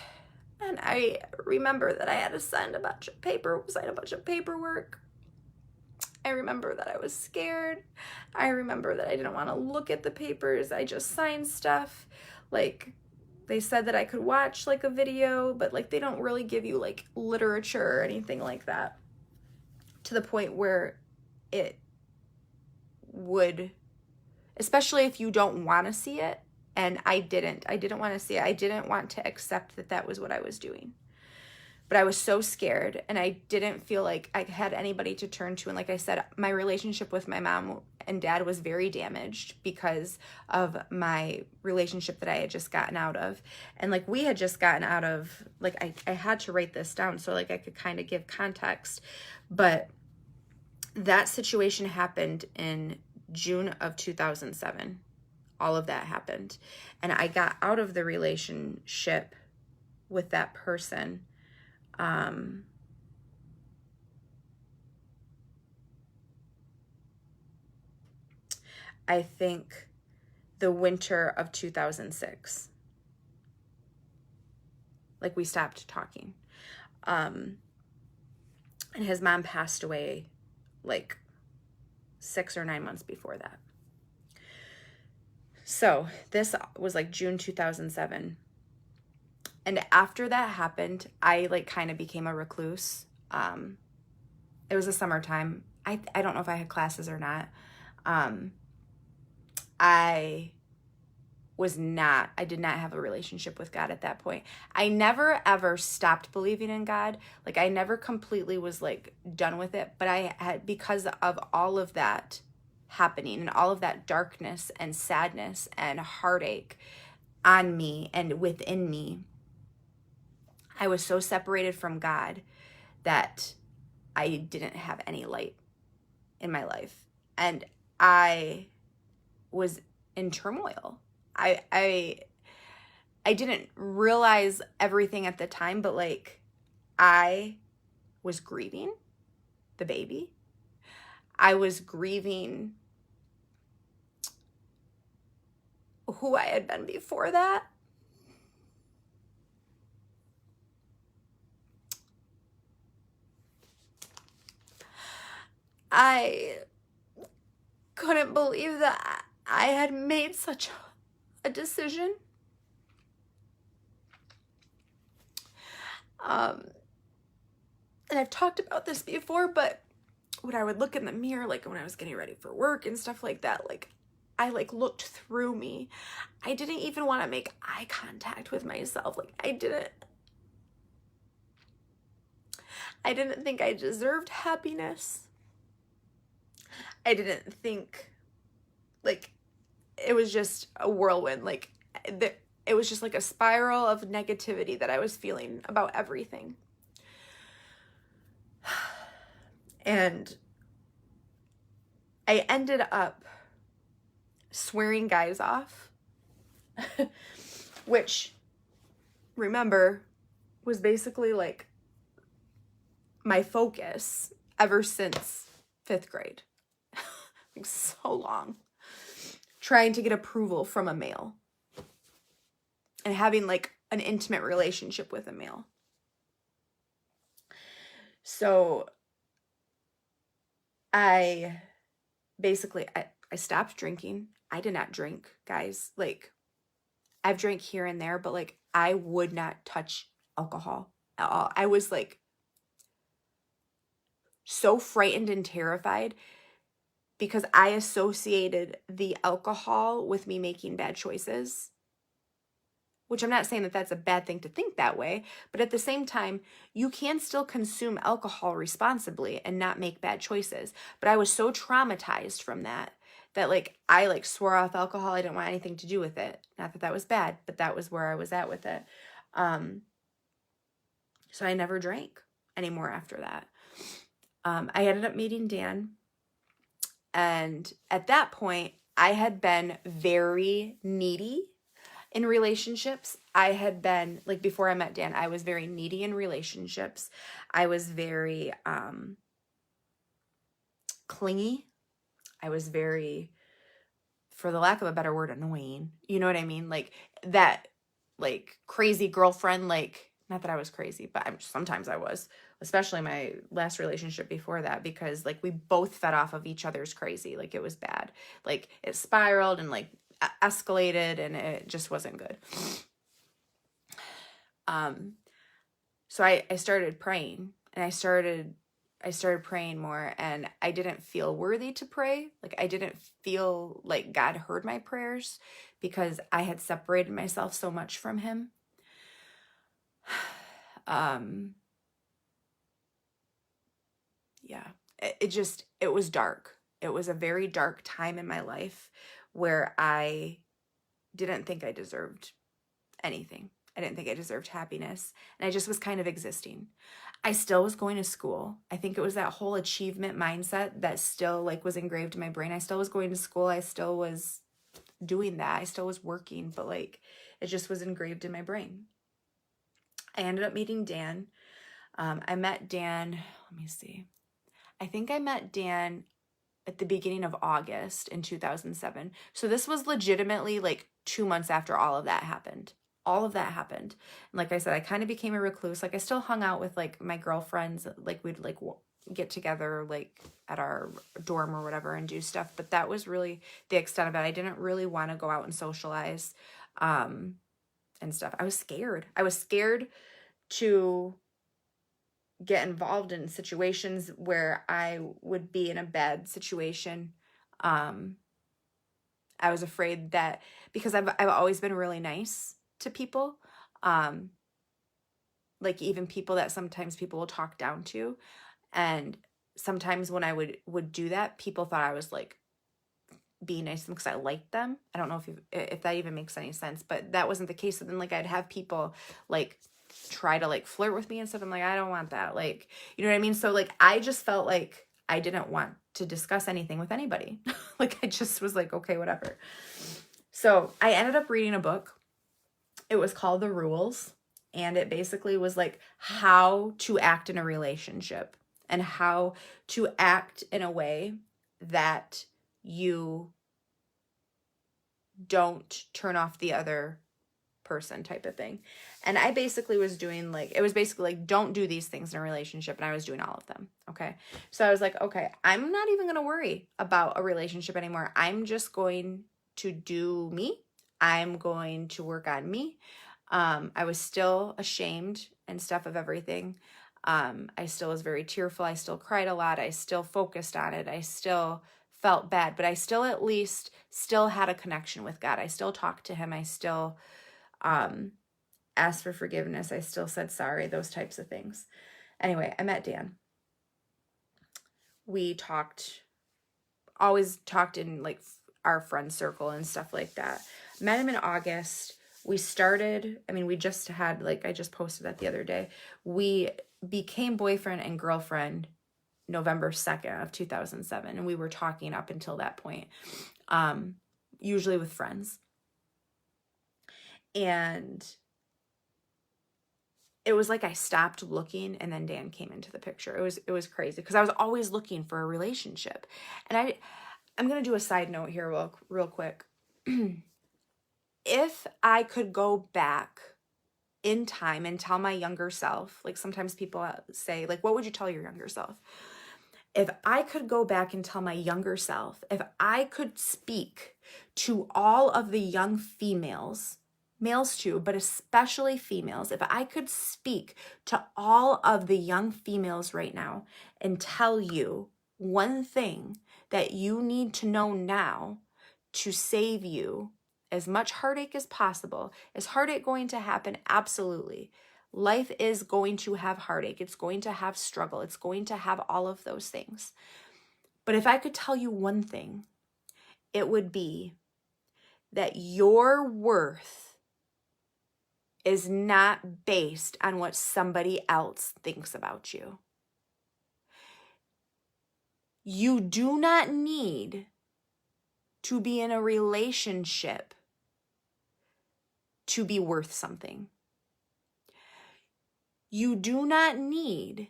and I remember that I had to sign a bunch of paperwork. I remember that I was scared. I remember that I didn't want to look at the papers. I just signed stuff. Like, they said that I could watch like a video, but like they don't really give you like literature or anything like that, to the point where it would, especially if you don't want to see it. And I didn't want to see it. I didn't want to accept that that was what I was doing. But I was so scared, and I didn't feel like I had anybody to turn to. And like I said, my relationship with my mom and dad was very damaged because of my relationship that I had just gotten out of. And like we had just gotten out of, like I had to write this down so like I could kind of give context. But that situation happened in June of 2007. All of that happened. And I got out of the relationship with that person I think the winter of 2006. Like we stopped talking. And his mom passed away like 6 or 9 months before that. So this was like June 2007. And after that happened, I like kind of became a recluse. It was the summertime. I don't know if I had classes or not. I did not have a relationship with God at that point. I never ever stopped believing in God. Like I never completely was like done with it, but I had, because of all of that happening and all of that darkness and sadness and heartache on me and within me, I was so separated from God that I didn't have any light in my life. And I was in turmoil. I didn't realize everything at the time, but like I was grieving the baby. I was grieving who I had been before that. I couldn't believe that I had made such a decision. And I've talked about this before, but when I would look in the mirror, like when I was getting ready for work and stuff like that, like I like looked through me. I didn't even want to make eye contact with myself. Like I didn't think I deserved happiness. I didn't think, like, it was just a whirlwind. Like it was just like a spiral of negativity that I was feeling about everything. And I ended up swearing guys off, which, remember, was basically like my focus ever since 5th grade. Like so long. Trying to get approval from a male and having like an intimate relationship with a male. So I stopped drinking. I did not drink, guys. Like I've drank here and there, but like I would not touch alcohol at all. I was like so frightened and terrified because I associated the alcohol with me making bad choices, which I'm not saying that that's a bad thing to think that way, but at the same time, you can still consume alcohol responsibly and not make bad choices. But I was so traumatized from that like I like swore off alcohol. I didn't want anything to do with it. Not that that was bad, but that was where I was at with it. So I never drank anymore after that. I ended up meeting Dan. And at that point, I had been very needy in relationships. I had been, like, before I met Dan, I was very needy in relationships. I was very clingy. I was very, for the lack of a better word, annoying. You know what I mean? Like that, like crazy girlfriend, like, not that I was crazy, but sometimes I was, especially my last relationship before that, because like we both fed off of each other's crazy. Like it was bad. Like it spiraled and like escalated, and it just wasn't good. So I started praying, and I started praying more, and I didn't feel worthy to pray. Like I didn't feel like God heard my prayers because I had separated myself so much from him. Yeah, it was dark. It was a very dark time in my life where I didn't think I deserved anything. I didn't think I deserved happiness, and I just was kind of existing. I still was going to school. I think it was that whole achievement mindset that still like was engraved in my brain. I still was going to school. I still was doing that. I still was working, but like it just was engraved in my brain. I ended up meeting Dan. I met Dan, let me see. I think I met Dan at the beginning of August in 2007. So this was legitimately like 2 months after all of that happened. All of that happened. And like I said, I kind of became a recluse. Like I still hung out with like my girlfriends. Like we'd like get together like at our dorm or whatever and do stuff. But that was really the extent of it. I didn't really want to go out and socialize and stuff. I was scared. I was scared to get involved in situations where I would be in a bad situation. I was afraid that because I've always been really nice to people, like even people that sometimes people will talk down to, and sometimes when I would do that, people thought I was like being nice to them because I liked them. I don't know if that even makes any sense, but that wasn't the case. So then like I'd have people like try to like flirt with me and stuff. I'm like, I don't want that. Like, you know what I mean? So like I just felt like I didn't want to discuss anything with anybody. Like I just was like, okay, whatever. So I ended up reading a book. It was called The Rules, and it basically was like how to act in a relationship and how to act in a way that you don't turn off the other person type of thing. And I basically was doing like, it was basically like, don't do these things in a relationship. And I was doing all of them. Okay. So I was like, okay, I'm not even going to worry about a relationship anymore. I'm just going to do me. I'm going to work on me. I was still ashamed and stuff of everything. I still was very tearful. I still cried a lot. I still focused on it. I still felt bad, but I still at least still had a connection with God. I still talked to him. I still asked for forgiveness. I still said sorry, those types of things. Anyway, I met Dan. We always talked in like our friend circle and stuff like that. Met him in August. We just had, like, I just posted that the other day. We became boyfriend and girlfriend November 2nd of 2007. And we were talking up until that point, usually with friends. And it was like I stopped looking, and then Dan came into the picture. It was crazy because I was always looking for a relationship. And I'm going to do a side note here real quick. If I could go back in time and tell my younger self, like sometimes people say, like, what would you tell your younger self? If I could go back and tell my younger self, if I could speak to all of the young females, males too, but especially females, if I could speak to all of the young females right now and tell you one thing that you need to know now to save you as much heartache as possible. Is heartache going to happen? Absolutely. Life is going to have heartache. It's going to have struggle. It's going to have all of those things. But if I could tell you one thing, it would be that your worth is not based on what somebody else thinks about you. You do not need to be in a relationship to be worth something. You do not need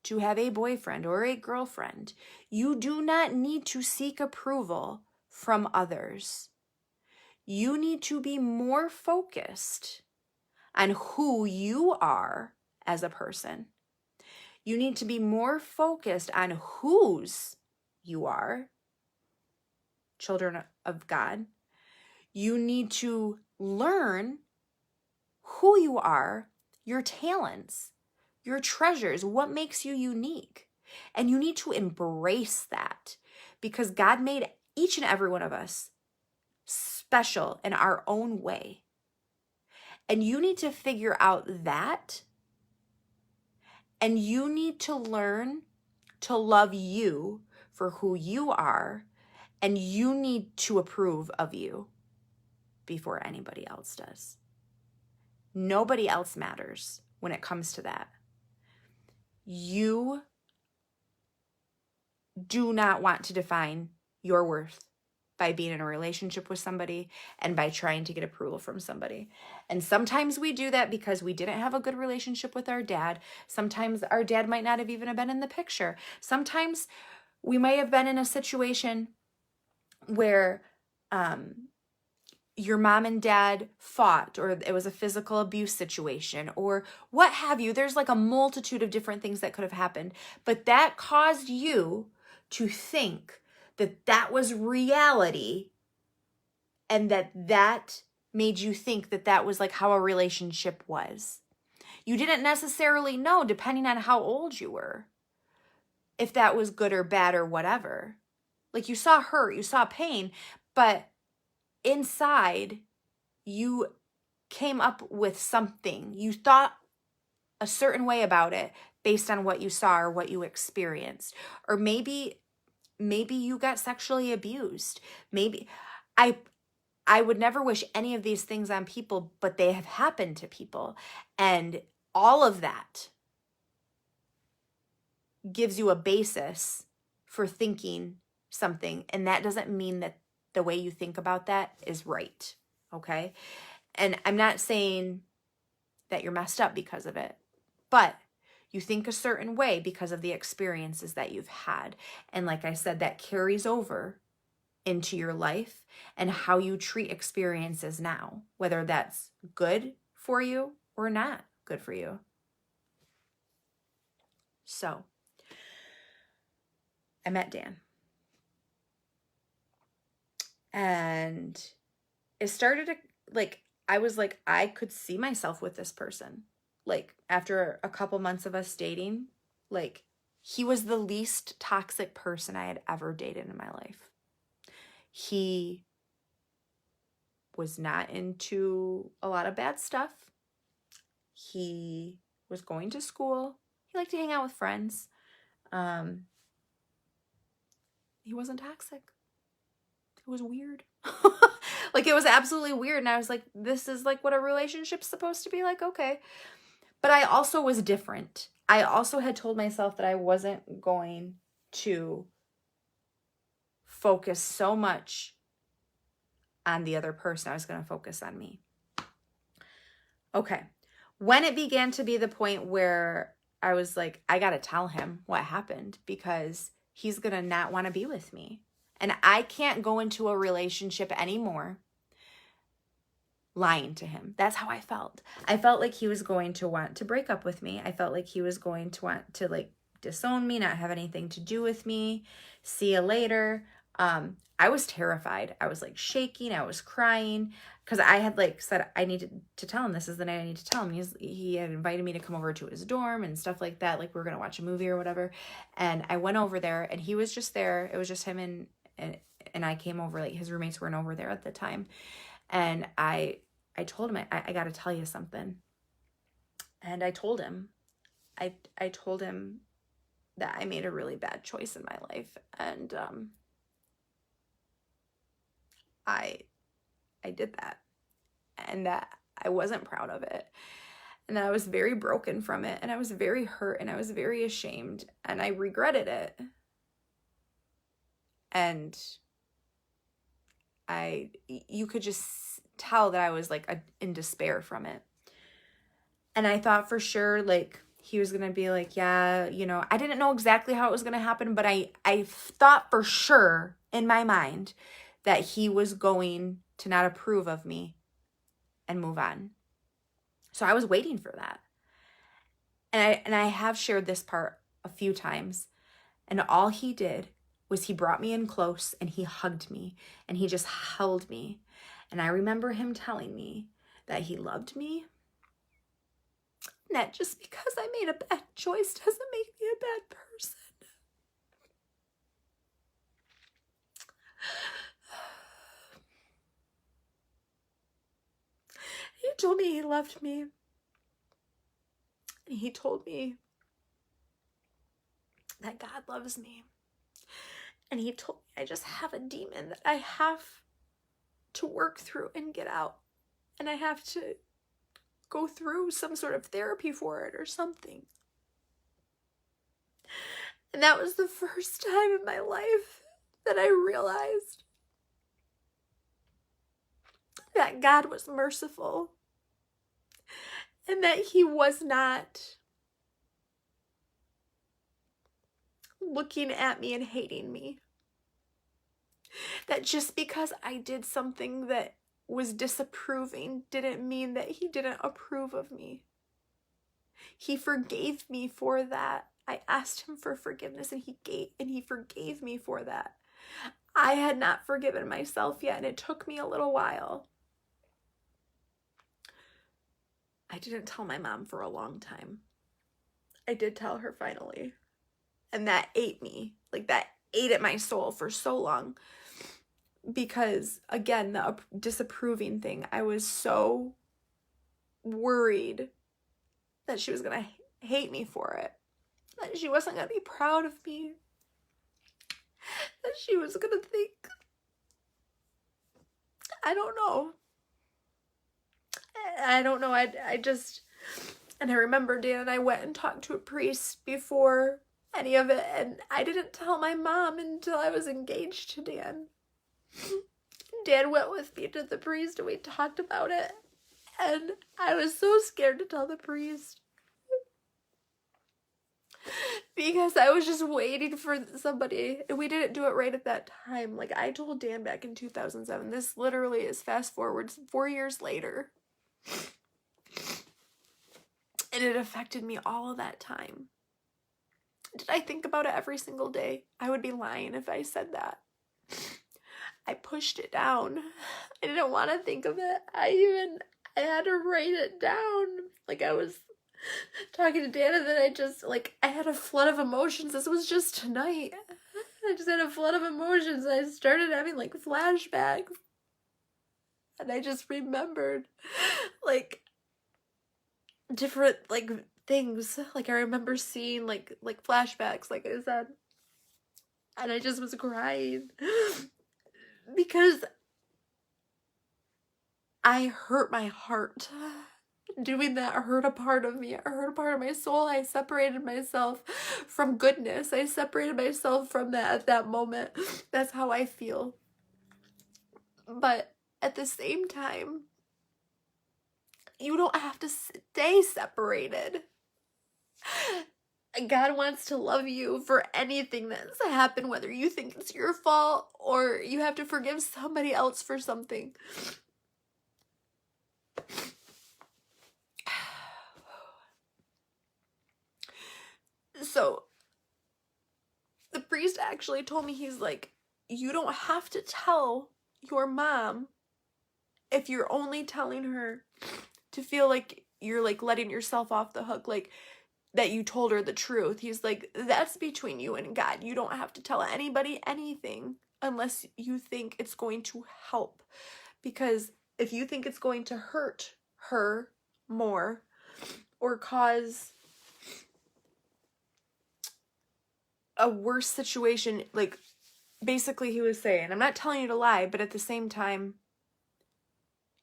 to have a boyfriend or a girlfriend. You do not need to seek approval from others. You need to be more focused on who you are as a person. You need to be more focused on whose you are, children of God. You need to learn who you are, your talents, your treasures, what makes you unique. And you need to embrace that because God made each and every one of us special in our own way. And you need to figure out that. And you need to learn to love you for who you are. And you need to approve of you before anybody else does. Nobody else matters when it comes to that. You do not want to define your worth by being in a relationship with somebody and by trying to get approval from somebody. And sometimes we do that because we didn't have a good relationship with our dad. Sometimes our dad might not have even been in the picture. Sometimes we might have been in a situation where your mom and dad fought, or it was a physical abuse situation, or what have you. There's like a multitude of different things that could have happened, but that caused you to think that that was reality, and that made you think that that was like how a relationship was. You didn't necessarily know, depending on how old you were, if that was good or bad or whatever. Like, you saw hurt, you saw pain, but inside you came up with something. You thought a certain way about it based on what you saw or what you experienced. Or maybe you got sexually abused. Maybe I would never wish any of these things on people, but they have happened to people. And all of that gives you a basis for thinking something. And that doesn't mean that the way you think about that is right. Okay? And I'm not saying that you're messed up because of it, but you think a certain way because of the experiences that you've had. And like I said, that carries over into your life and how you treat experiences now, whether that's good for you or not good for you. So I met Dan. And it started to, like, I was like, I could see myself with this person. Like, after a couple months of us dating, like, he was the least toxic person I had ever dated in my life. He was not into a lot of bad stuff. He was going to school. He liked to hang out with friends. He wasn't toxic. It was weird. Like, it was absolutely weird. And I was like, this is like what a relationship's supposed to be like. Okay. But I also was different. I also had told myself that I wasn't going to focus so much on the other person. I was going to focus on me. Okay. When it began to be the point where I was like, I got to tell him what happened because he's going to not want to be with me. And I can't go into a relationship anymore lying to him. That's how I felt. I felt like he was going to want to break up with me. I felt like he was going to want to, like, disown me, not have anything to do with me. See you later. I was terrified. I was like shaking. I was crying because I had like said I needed to tell him, this is the night I need to tell him. He had invited me to come over to his dorm and stuff like that. Like, we were going to watch a movie or whatever. And I went over there and he was just there. It was just him and I came over. Like, his roommates weren't over there at the time. And I told him, I got to tell you something. And I told him, I told him that I made a really bad choice in my life. And I did that. And that I wasn't proud of it. And I was very broken from it, and I was very hurt, and I was very ashamed, and I regretted it. And you could just tell that I was like in despair from it. And I thought for sure, like, he was gonna be like, yeah, you know, I didn't know exactly how it was gonna happen, but I thought for sure in my mind that he was going to not approve of me and move on. So I was waiting for that. And I have shared this part a few times, and all he did was he brought me in close and he hugged me and he just held me. And I remember him telling me that he loved me, and that just because I made a bad choice doesn't make me a bad person. He told me he loved me. And he told me that God loves me. And he told me I just have a demon that I have to work through and get out. And I have to go through some sort of therapy for it or something. And that was the first time in my life that I realized that God was merciful and that he was not looking at me and hating me. That just because I did something that was disapproving didn't mean that he didn't approve of me. He forgave me for that. I asked him for forgiveness and he forgave me for that. I had not forgiven myself yet, and it took me a little while. I didn't tell my mom for a long time. I did tell her finally. And that ate me. Like, that ate at my soul for so long. Because, again, the disapproving thing, I was so worried that she was going to hate me for it. That she wasn't going to be proud of me. That she was going to think, I don't know. And I remember Dan and I went and talked to a priest before any of it, and I didn't tell my mom until I was engaged to Dan. Dan went with me to the priest and we talked about it, and I was so scared to tell the priest because I was just waiting for somebody, and we didn't do it right at that time. Like, I told Dan back in 2007. This literally is fast forward 4 years later. And it affected me all of that time. Did I think about it every single day? I would be lying if I said that. I pushed it down. I didn't want to think of it. I had to write it down. Like, I was talking to Dan, and then I had a flood of emotions. This was just tonight. I just had a flood of emotions. I started having, like, flashbacks. And I just remembered, like, different, like, things. Like, I remember seeing, like flashbacks, like I said. And I just was crying. Because I hurt my heart. Doing that hurt a part of me. It hurt a part of my soul. I separated myself from goodness. I separated myself from that at that moment. That's how I feel. But at the same time, you don't have to stay separated. God wants to love you for anything that's happened, whether you think it's your fault or you have to forgive somebody else for something. So, the priest actually told me, he's like, you don't have to tell your mom if you're only telling her to feel like you're, like, letting yourself off the hook, like, that you told her the truth. He's like, that's between you and God. You don't have to tell anybody anything unless you think it's going to help. Because if you think it's going to hurt her more or cause a worse situation, like, basically he was saying, I'm not telling you to lie, but at the same time,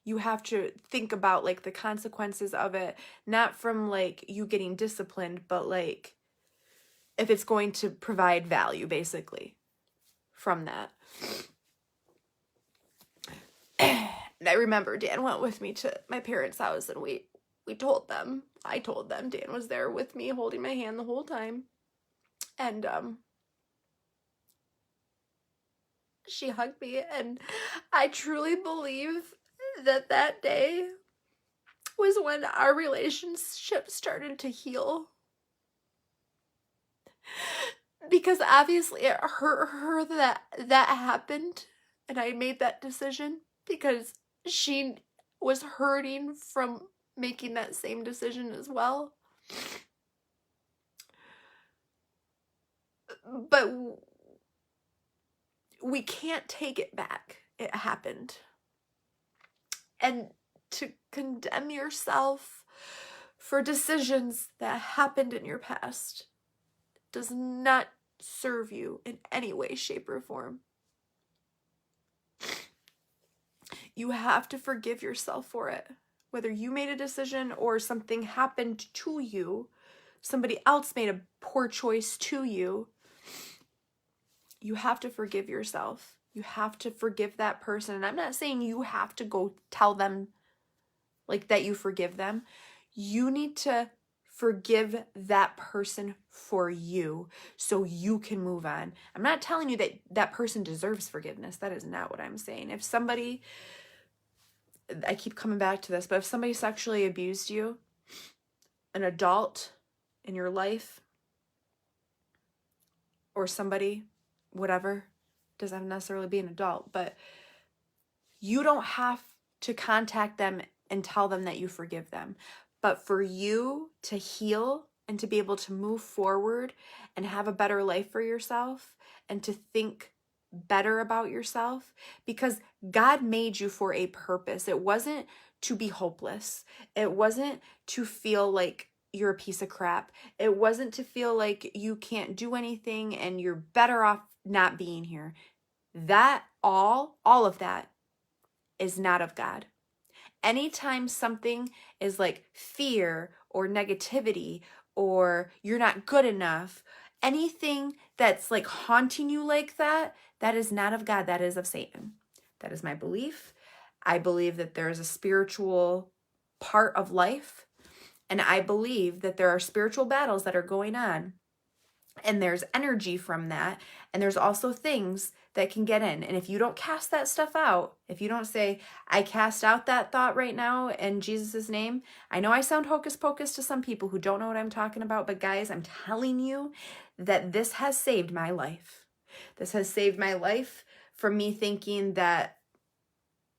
You have to think about like the consequences of it, not from like you getting disciplined, but like if it's going to provide value basically from that. And I remember Dan went with me to my parents' house, and I told them Dan was there with me holding my hand the whole time. And she hugged me, and I truly believe that that day was when our relationship started to heal. Because obviously it hurt her that happened, and I made that decision because she was hurting from making that same decision as well. But we can't take it back. It happened. And to condemn yourself for decisions that happened in your past does not serve you in any way, shape, or form. You have to forgive yourself for it. Whether you made a decision or something happened to you, somebody else made a poor choice to you, you have to forgive yourself. You have to forgive that person. And I'm not saying you have to go tell them like that you forgive them. You need to forgive that person for you so you can move on. I'm not telling you that that person deserves forgiveness. That is not what I'm saying. If somebody, I keep coming back to this, but if somebody sexually abused you, an adult in your life, or somebody, whatever, doesn't have to necessarily be an adult, but you don't have to contact them and tell them that you forgive them. But for you to heal and to be able to move forward and have a better life for yourself and to think better about yourself, because God made you for a purpose. It wasn't to be hopeless. It wasn't to feel like you're a piece of crap. It wasn't to feel like you can't do anything and you're better off not being here. That all of that is not of God. Anytime something is like fear or negativity or you're not good enough, anything that's like haunting you like that, that is not of God. That is of Satan. That is my belief. I believe that there is a spiritual part of life, and I believe that there are spiritual battles that are going on, and there's energy from that, and there's also things that can get in. And if you don't cast that stuff out, if you don't say, I cast out that thought right now in Jesus' name, I know I sound hocus pocus to some people who don't know what I'm talking about, but guys, I'm telling you that this has saved my life. This has saved my life from me thinking that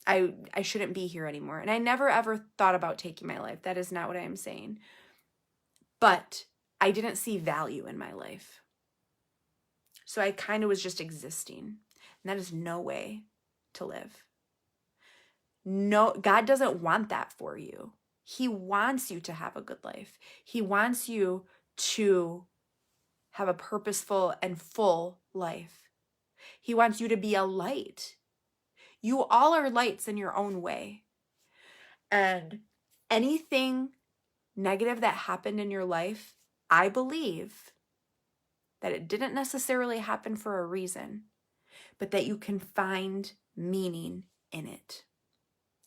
I shouldn't be here anymore. And I never ever thought about taking my life. That is not what I am saying. But I didn't see value in my life. So I kind of was just existing. And that is no way to live. No, God doesn't want that for you. He wants you to have a good life. He wants you to have a purposeful and full life. He wants you to be a light. You all are lights in your own way. And anything negative that happened in your life, I believe that it didn't necessarily happen for a reason, but that you can find meaning in it.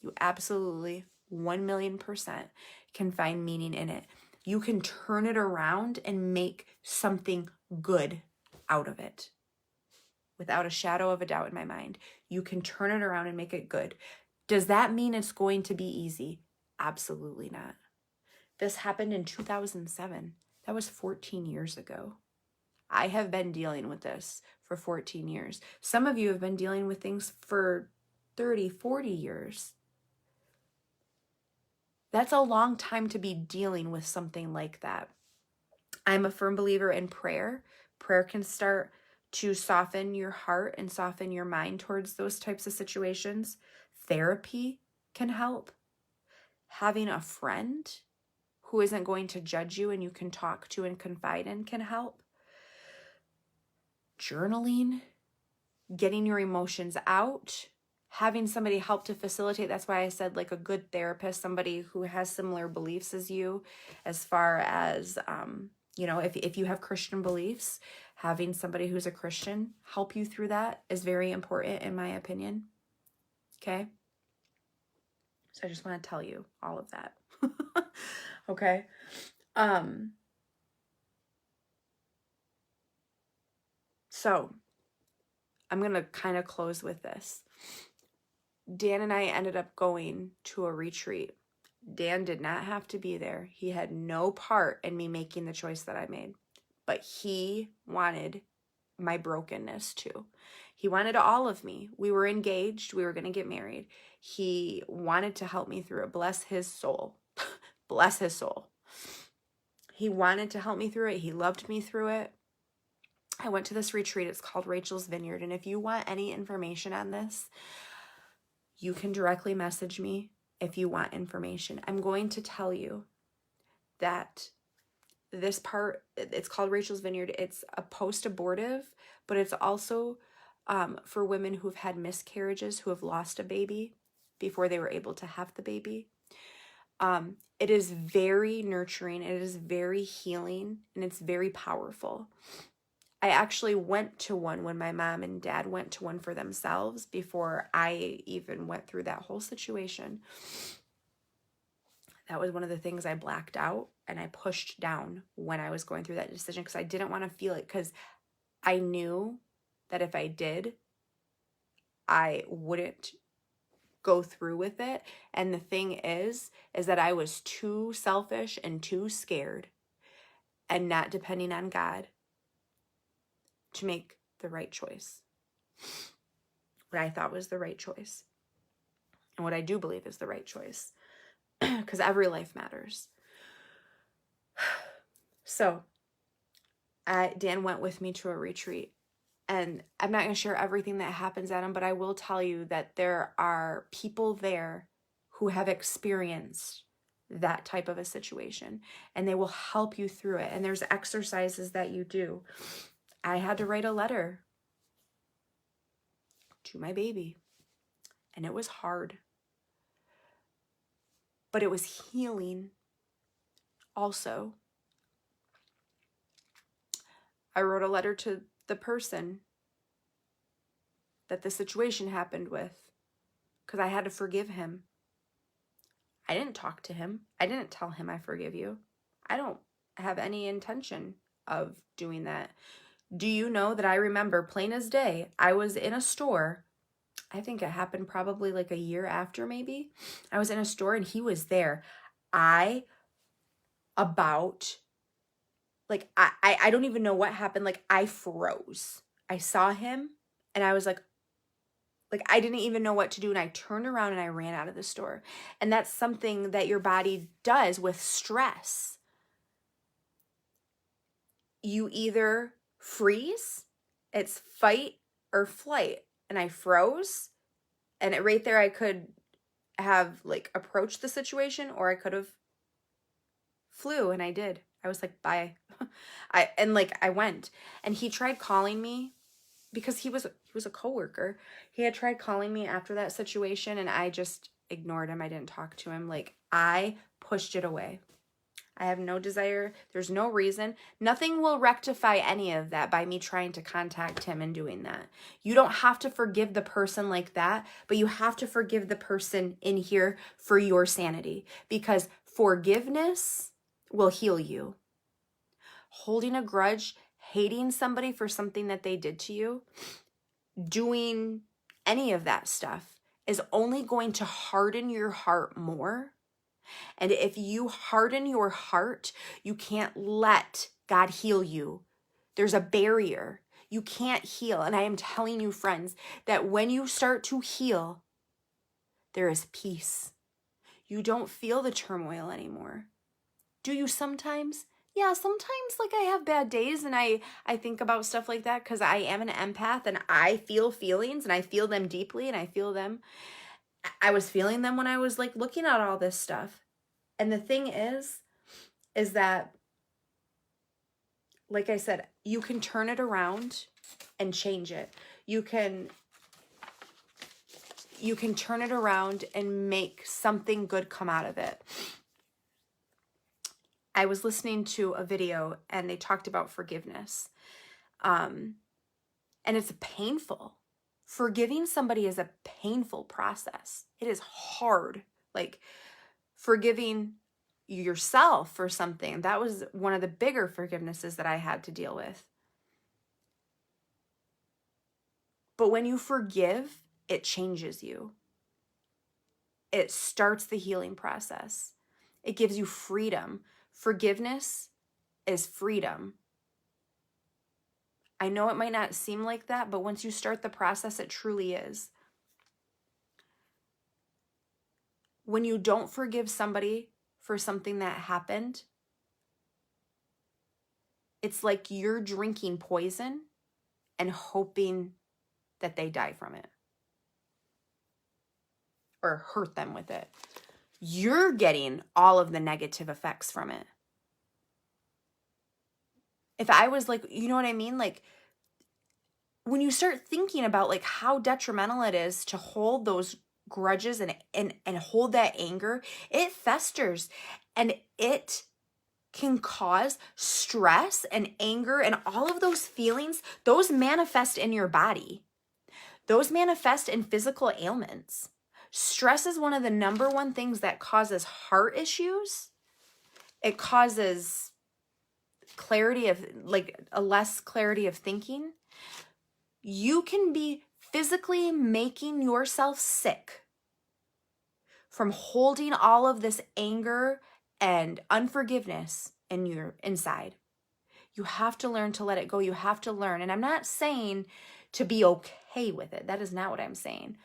You absolutely 1,000,000% can find meaning in it. You can turn it around and make something good out of it. Without a shadow of a doubt in my mind, you can turn it around and make it good. Does that mean it's going to be easy? Absolutely not. This happened in 2007. That was 14 years ago. I have been dealing with this for 14 years. Some of you have been dealing with things for 30, 40 years. That's a long time to be dealing with something like that. I'm a firm believer in prayer. Prayer can start to soften your heart and soften your mind towards those types of situations. Therapy can help. Having a friend who isn't going to judge you and you can talk to and confide in can help. Journaling, getting your emotions out, having somebody help to facilitate. That's why I said like a good therapist, somebody who has similar beliefs as you, as far as, you know, if you have Christian beliefs, having somebody who's a Christian help you through that is very important in my opinion. Okay. So I just want to tell you all of that. Okay. So I'm going to kind of close with this. Dan and I ended up going to a retreat. Dan did not have to be there. He had no part in me making the choice that I made. But he wanted my brokenness too. He wanted all of me. We were engaged. We were going to get married. He wanted to help me through it. Bless his soul. Bless his soul. He wanted to help me through it. He loved me through it. I went to this retreat. It's called Rachel's Vineyard. And if you want any information on this, you can directly message me if you want information. I'm going to tell you that this part, it's called Rachel's Vineyard. It's a post-abortive, but it's also for women who've had miscarriages, who have lost a baby before they were able to have the baby. It is very nurturing. It is very healing, and it's very powerful. I actually went to one when my mom and dad went to one for themselves before I even went through that whole situation. That was one of the things I blacked out and I pushed down when I was going through that decision, because I didn't want to feel it, because I knew that if I did, I wouldn't go through with it. And the thing is that I was too selfish and too scared and not depending on God to make the right choice. What I thought was the right choice. And what I do believe is the right choice. Because every life matters. So, Dan went with me to a retreat. And I'm not going to share everything that happens at them, but I will tell you that there are people there who have experienced that type of a situation. And they will help you through it. And there's exercises that you do. I had to write a letter to my baby. And it was hard. But it was healing also. I wrote a letter to the person that the situation happened with, because I had to forgive him. I didn't talk to him. I didn't tell him I forgive you. I don't have any intention of doing that. Do you know that I remember plain as day, I was in a store. I think it happened probably like a year after maybe. I was in a store and he was there. I don't even know what happened. Like I froze. I saw him and I was like I didn't even know what to do. And I turned around and I ran out of the store. And that's something that your body does with stress. You either freeze, it's fight or flight. And I froze. And right there I could have like approached the situation, or I could have flew, and I did. I was like, bye. I went. And he tried calling me because he was a coworker. He had tried calling me after that situation, and I just ignored him. I didn't talk to him. Like I pushed it away. I have no desire. There's no reason. Nothing will rectify any of that by me trying to contact him and doing that. You don't have to forgive the person like that, but you have to forgive the person in here for your sanity, because forgiveness will heal you. Holding a grudge, hating somebody for something that they did to you, doing any of that stuff is only going to harden your heart more. And if you harden your heart, you can't let God heal you. There's a barrier. You can't heal. And I am telling you, friends, that when you start to heal, there is peace. You don't feel the turmoil anymore. Do you sometimes? Yeah, sometimes like I have bad days and I think about stuff like that because I am an empath and I feel feelings and I feel them deeply and I feel them. I was feeling them when I was like looking at all this stuff. And the thing is that, like I said, you can turn it around and change it. You can you can turn it around and make something good come out of it. I was listening to a video and they talked about forgiveness. And it's painful. Forgiving somebody is a painful process. It is hard. Like forgiving yourself for something, that was one of the bigger forgivenesses that I had to deal with. But when you forgive, it changes you. It starts the healing process. It gives you freedom. Forgiveness is freedom. I know it might not seem like that, but once you start the process, it truly is. When you don't forgive somebody for something that happened, it's like you're drinking poison and hoping that they die from it or hurt them with it. You're getting all of the negative effects from it. If I was like, you know what I mean? Like when you start thinking about like how detrimental it is to hold those grudges and hold that anger, it festers and it can cause stress and anger and all of those feelings. Those manifest in your body. Those manifest in physical ailments. Stress is one of the number one things that causes heart issues. It causes clarity of like a less clarity of thinking. You can be physically making yourself sick from holding all of this anger and unforgiveness in your inside. You have to learn to let it go. You have to learn. And I'm not saying to be okay with it. That is not what I'm saying.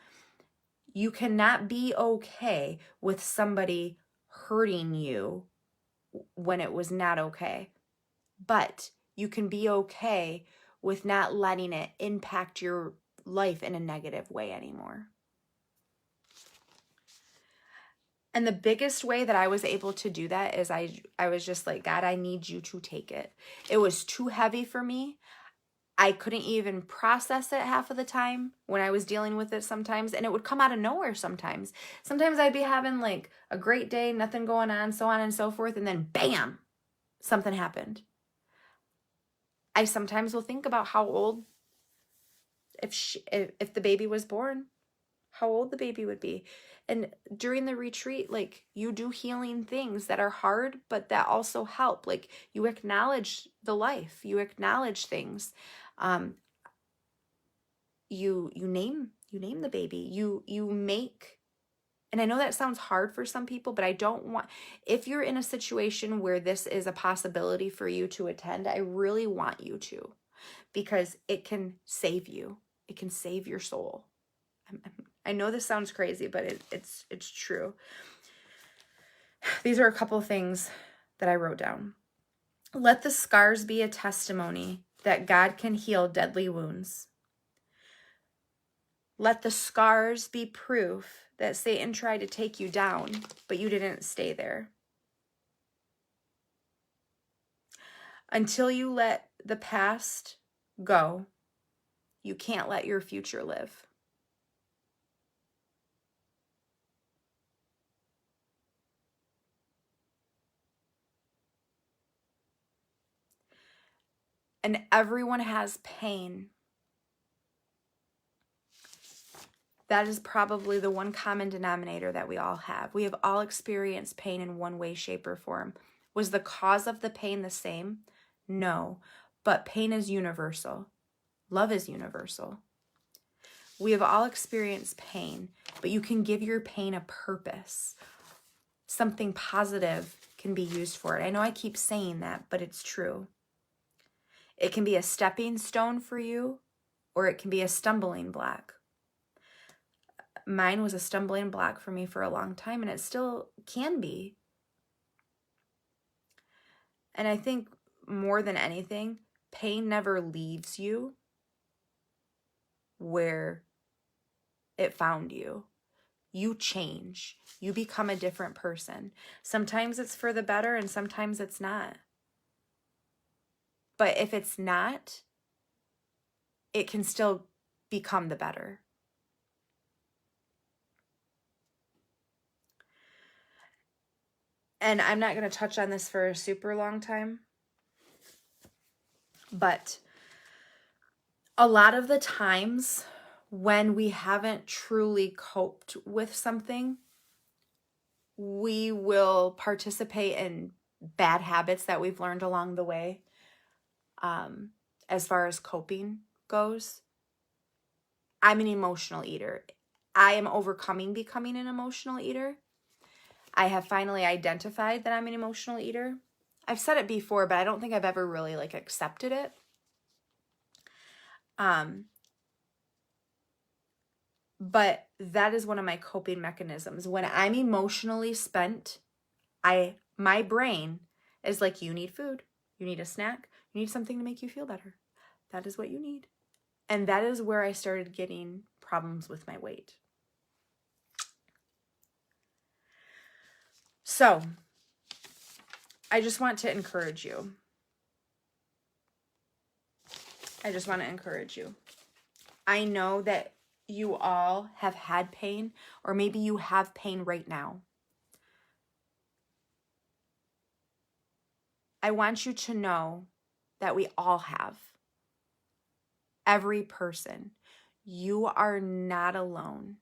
You cannot be okay with somebody hurting you when it was not okay. But you can be okay with not letting it impact your life in a negative way anymore. And the biggest way that I was able to do that is I was just like, God, I need you to take it. It was too heavy for me. I couldn't even process it half of the time when I was dealing with it sometimes. And it would come out of nowhere sometimes. Sometimes I'd be having like a great day, nothing going on, so on and so forth. And then bam, something happened. I sometimes will think about how old, if the baby was born, how old the baby would be. And during the retreat, like you do healing things that are hard, but that also help. Like you acknowledge the life, you acknowledge things. You name the baby. You make, and I know that sounds hard for some people, but I don't want, if you're in a situation where this is a possibility for you to attend, I really want you to, because it can save you. It can save your soul. I know this sounds crazy, but it's true. These are a couple of things that I wrote down. Let the scars be a testimony that God can heal deadly wounds. Let the scars be proof that Satan tried to take you down, but you didn't stay there. Until you let the past go, you can't let your future live. And everyone has pain. That is probably the one common denominator that we all have. We have all experienced pain in one way, shape, or form. Was the cause of the pain the same? No, but pain is universal. Love is universal. We have all experienced pain, but you can give your pain a purpose. Something positive can be used for it. I know I keep saying that, but it's true. It can be a stepping stone for you, or it can be a stumbling block. Mine was a stumbling block for me for a long time, and it still can be. And I think more than anything, pain never leaves you where it found you. You change. You become a different person. Sometimes it's for the better and sometimes it's not. But if it's not, it can still become the better. and I'm not going to touch on this for a super long time, but a lot of the times when we haven't truly coped with something, we will participate in bad habits that we've learned along the way. As far as coping goes, I'm an emotional eater. I am overcoming becoming an emotional eater. I have finally identified that I'm an emotional eater. I've said it before, but I don't think I've ever really like accepted it. But that is one of my coping mechanisms. When I'm emotionally spent, my brain is like, you need food, you need a snack, you need something to make you feel better. That is what you need. And that is where I started getting problems with my weight. So, I just want to encourage you. I know that you all have had pain, or maybe you have pain right now. I want you to know that we all have. Every person. You are not alone.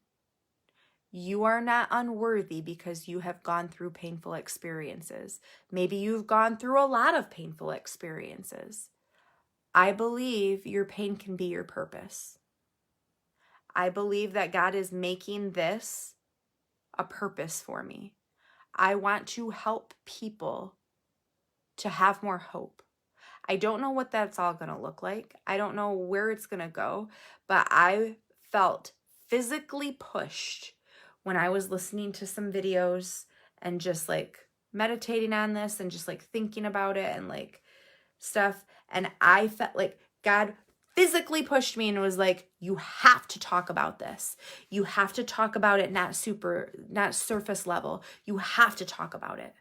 You are not unworthy because you have gone through painful experiences. Maybe you've gone through a lot of painful experiences. I believe your pain can be your purpose. I believe that God is making this a purpose for me. I want to help people to have more hope. I don't know what that's all going to look like. I don't know where it's going to go, but I felt physically pushed when I was listening to some videos and just like meditating on this and just like thinking about it and like stuff. And I felt like God physically pushed me and was like, you have to talk about this. You have to talk about it, not surface level. You have to talk about it.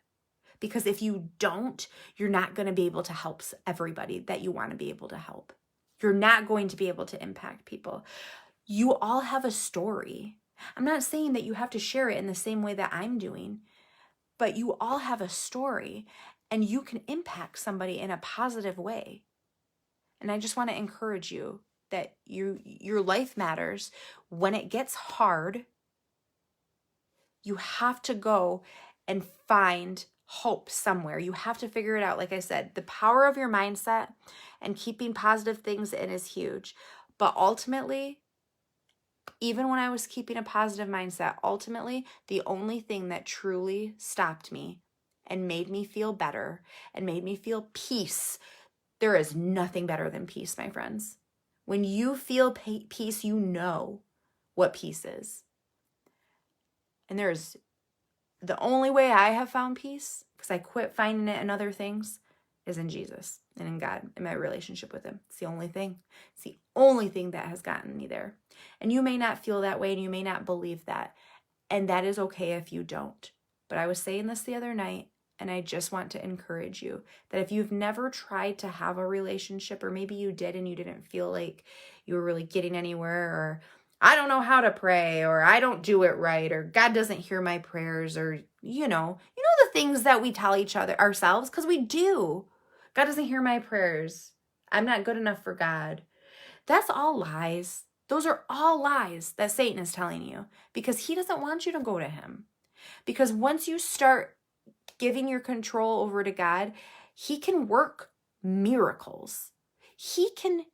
Because if you don't, you're not going to be able to help everybody that you want to be able to help. You're not going to be able to impact people. You all have a story. I'm not saying that you have to share it in the same way that I'm doing, but you all have a story and you can impact somebody in a positive way. And I just want to encourage you that your life matters. When it gets hard, you have to go and find hope somewhere. You have to figure it out. Like I said, the power of your mindset and keeping positive things in is huge. But ultimately, even when I was keeping a positive mindset, ultimately, the only thing that truly stopped me and made me feel better and made me feel peace, there is nothing better than peace, my friends. When you feel peace, you know what peace is. And there's the only way I have found peace, because I quit finding it in other things, is in Jesus and in God, in my relationship with him. It's the only thing. It's the only thing that has gotten me there. And you may not feel that way and you may not believe that. And that is okay if you don't. But I was saying this the other night, and I just want to encourage you that if you've never tried to have a relationship, or maybe you did and you didn't feel like you were really getting anywhere, or I don't know how to pray, or I don't do it right, or God doesn't hear my prayers, or you know the things that we tell each other ourselves, because we do. God doesn't hear my prayers. I'm not good enough for God. That's all lies. Those are all lies that Satan is telling you, because he doesn't want you to go to him. Because once you start giving your control over to God, he can work miracles. He can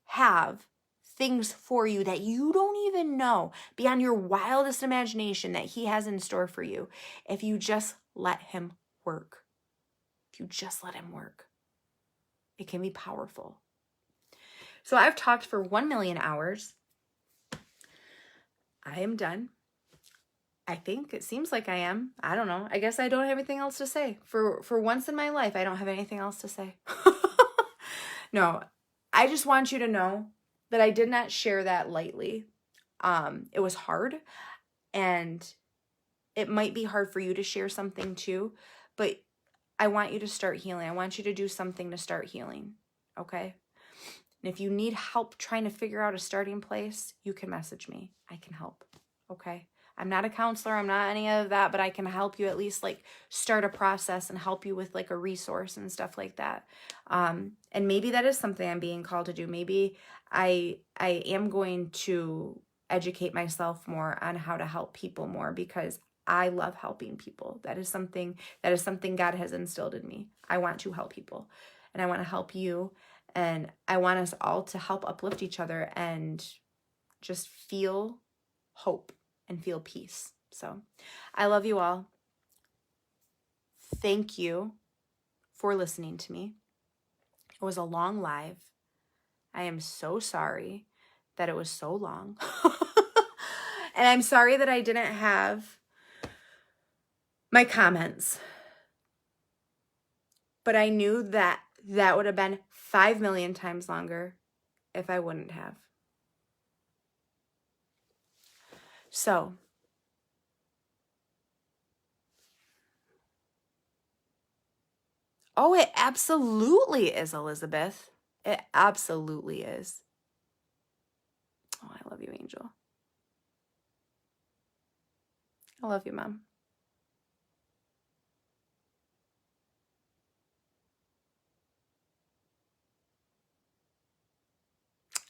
have things for you that you don't even know, beyond your wildest imagination, that he has in store for you, if you just let him work. If you just let him work, it can be powerful. So I've talked for 1 million hours. I am done. I think it seems like I am. I don't know. I guess I don't have anything else to say. For once in my life, I don't have anything else to say. No, I just want you to know that I did not share that lightly. It was hard, and it might be hard for you to share something too, but I want you to start healing. I want you to do something to start healing, okay? And if you need help trying to figure out a starting place, you can message me. I can help. okay? I'm not a counselor, I'm not any of that, but I can help you at least like start a process and help you with like a resource and stuff like that. And maybe that is something I'm being called to do. Maybe I am going to educate myself more on how to help people more, because I love helping people. That is something God has instilled in me. I want to help people, and I want to help you, and I want us all to help uplift each other and just feel hope and feel peace. So I love you all. Thank you for listening to me. It was a long live. I am so sorry that it was so long. And I'm sorry that I didn't have my comments. But I knew that that would have been 5 million times longer if I wouldn't have. So, oh, it absolutely is, Elizabeth. It absolutely is. Oh, I love you, Angel. I love you, Mom.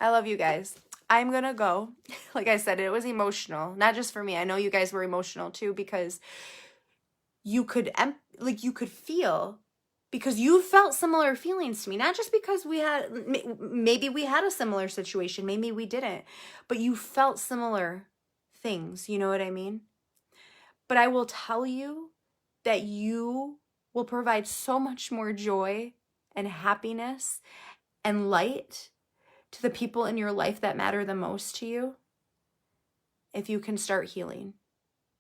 I love you guys. I'm going to go. Like I said, it was emotional. Not just for me. I know you guys were emotional too, because you could feel, because you felt similar feelings to me. Not just because maybe we had a similar situation. Maybe we didn't. But you felt similar things. You know what I mean? But I will tell you that you will provide so much more joy and happiness and light to the people in your life that matter the most to you if you can start healing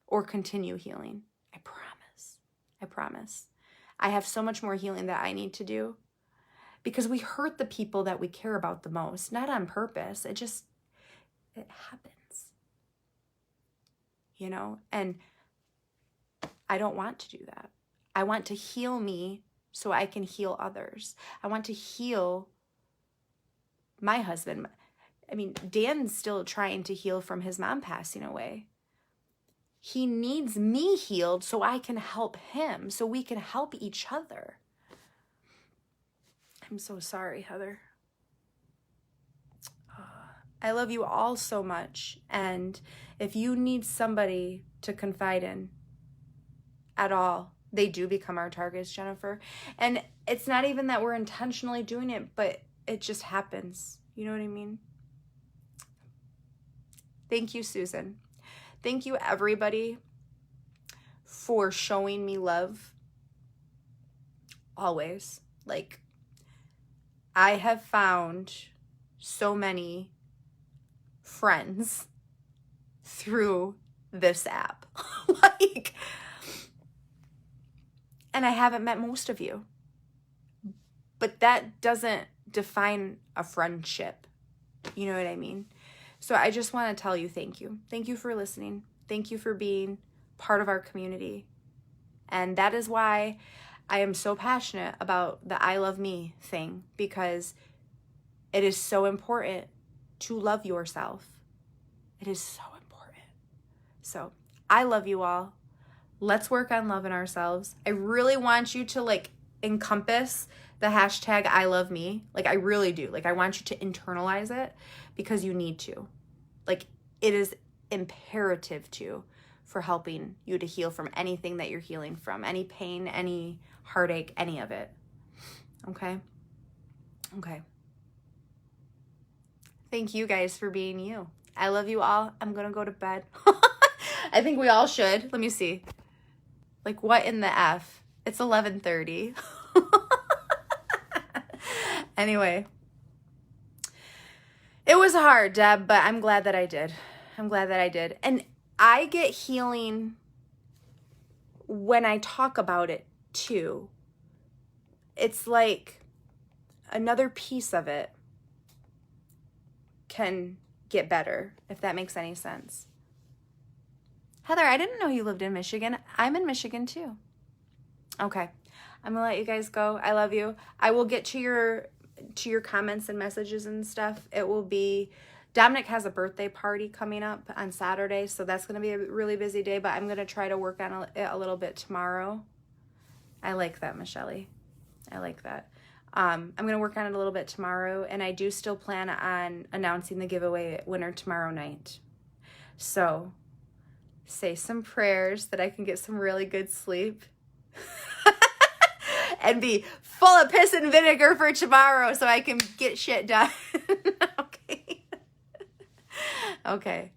or continue healing. I promise. I promise. I have so much more healing that I need to do, because we hurt the people that we care about the most, not on purpose. It happens, you know? And I don't want to do that. I want to heal me so I can heal others. I want to heal my husband. I mean, Dan's still trying to heal from his mom passing away. He needs me healed so I can help him, so we can help each other. I'm so sorry, Heather. I love you all so much. And if you need somebody to confide in at all, they do become our targets, Jennifer. And it's not even that we're intentionally doing it, but it just happens. You know what I mean? Thank you, Susan. Thank you, everybody, for showing me love. Always. Like, I have found so many friends through this app. And I haven't met most of you. But that doesn't define a friendship. You know what I mean? So I just want to tell you thank you. Thank you for listening. Thank you for being part of our community. And that is why I am so passionate about the I Love Me thing, because it is so important to love yourself. It is so important. So I love you all. Let's work on loving ourselves. I really want you to encompass the hashtag I love me. I really do. I want you to internalize it, because you need to. It is imperative for helping you to heal from anything that you're healing from, any pain, any heartache, any of it. Okay? Okay. Thank you guys for being you. I love you all. I'm going to go to bed. I think we all should. Let me see. What in the F? It's 11:30. Anyway. It was hard, Deb, but I'm glad that I did. And I get healing when I talk about it too. It's like another piece of it can get better, if that makes any sense. Heather, I didn't know you lived in Michigan. I'm in Michigan too. Okay. I'm gonna let you guys go. I love you. I will get to your comments and messages and stuff. It will be Dominic has a birthday party coming up on Saturday, so that's going to be a really busy day, but I'm going to try to work on it a little bit tomorrow. I like that, Michelle. I like that. I'm going to work on it a little bit tomorrow, and I do still plan on announcing the giveaway winner tomorrow night. So say some prayers that I can get some really good sleep and be full of piss and vinegar for tomorrow so I can get shit done. Okay. Okay.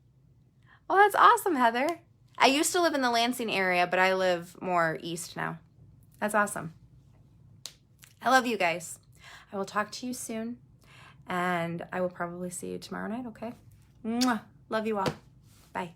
Well, that's awesome, Heather. I used to live in the Lansing area, but I live more east now. That's awesome. I love you guys. I will talk to you soon, and I will probably see you tomorrow night, okay? Mwah. Love you all. Bye.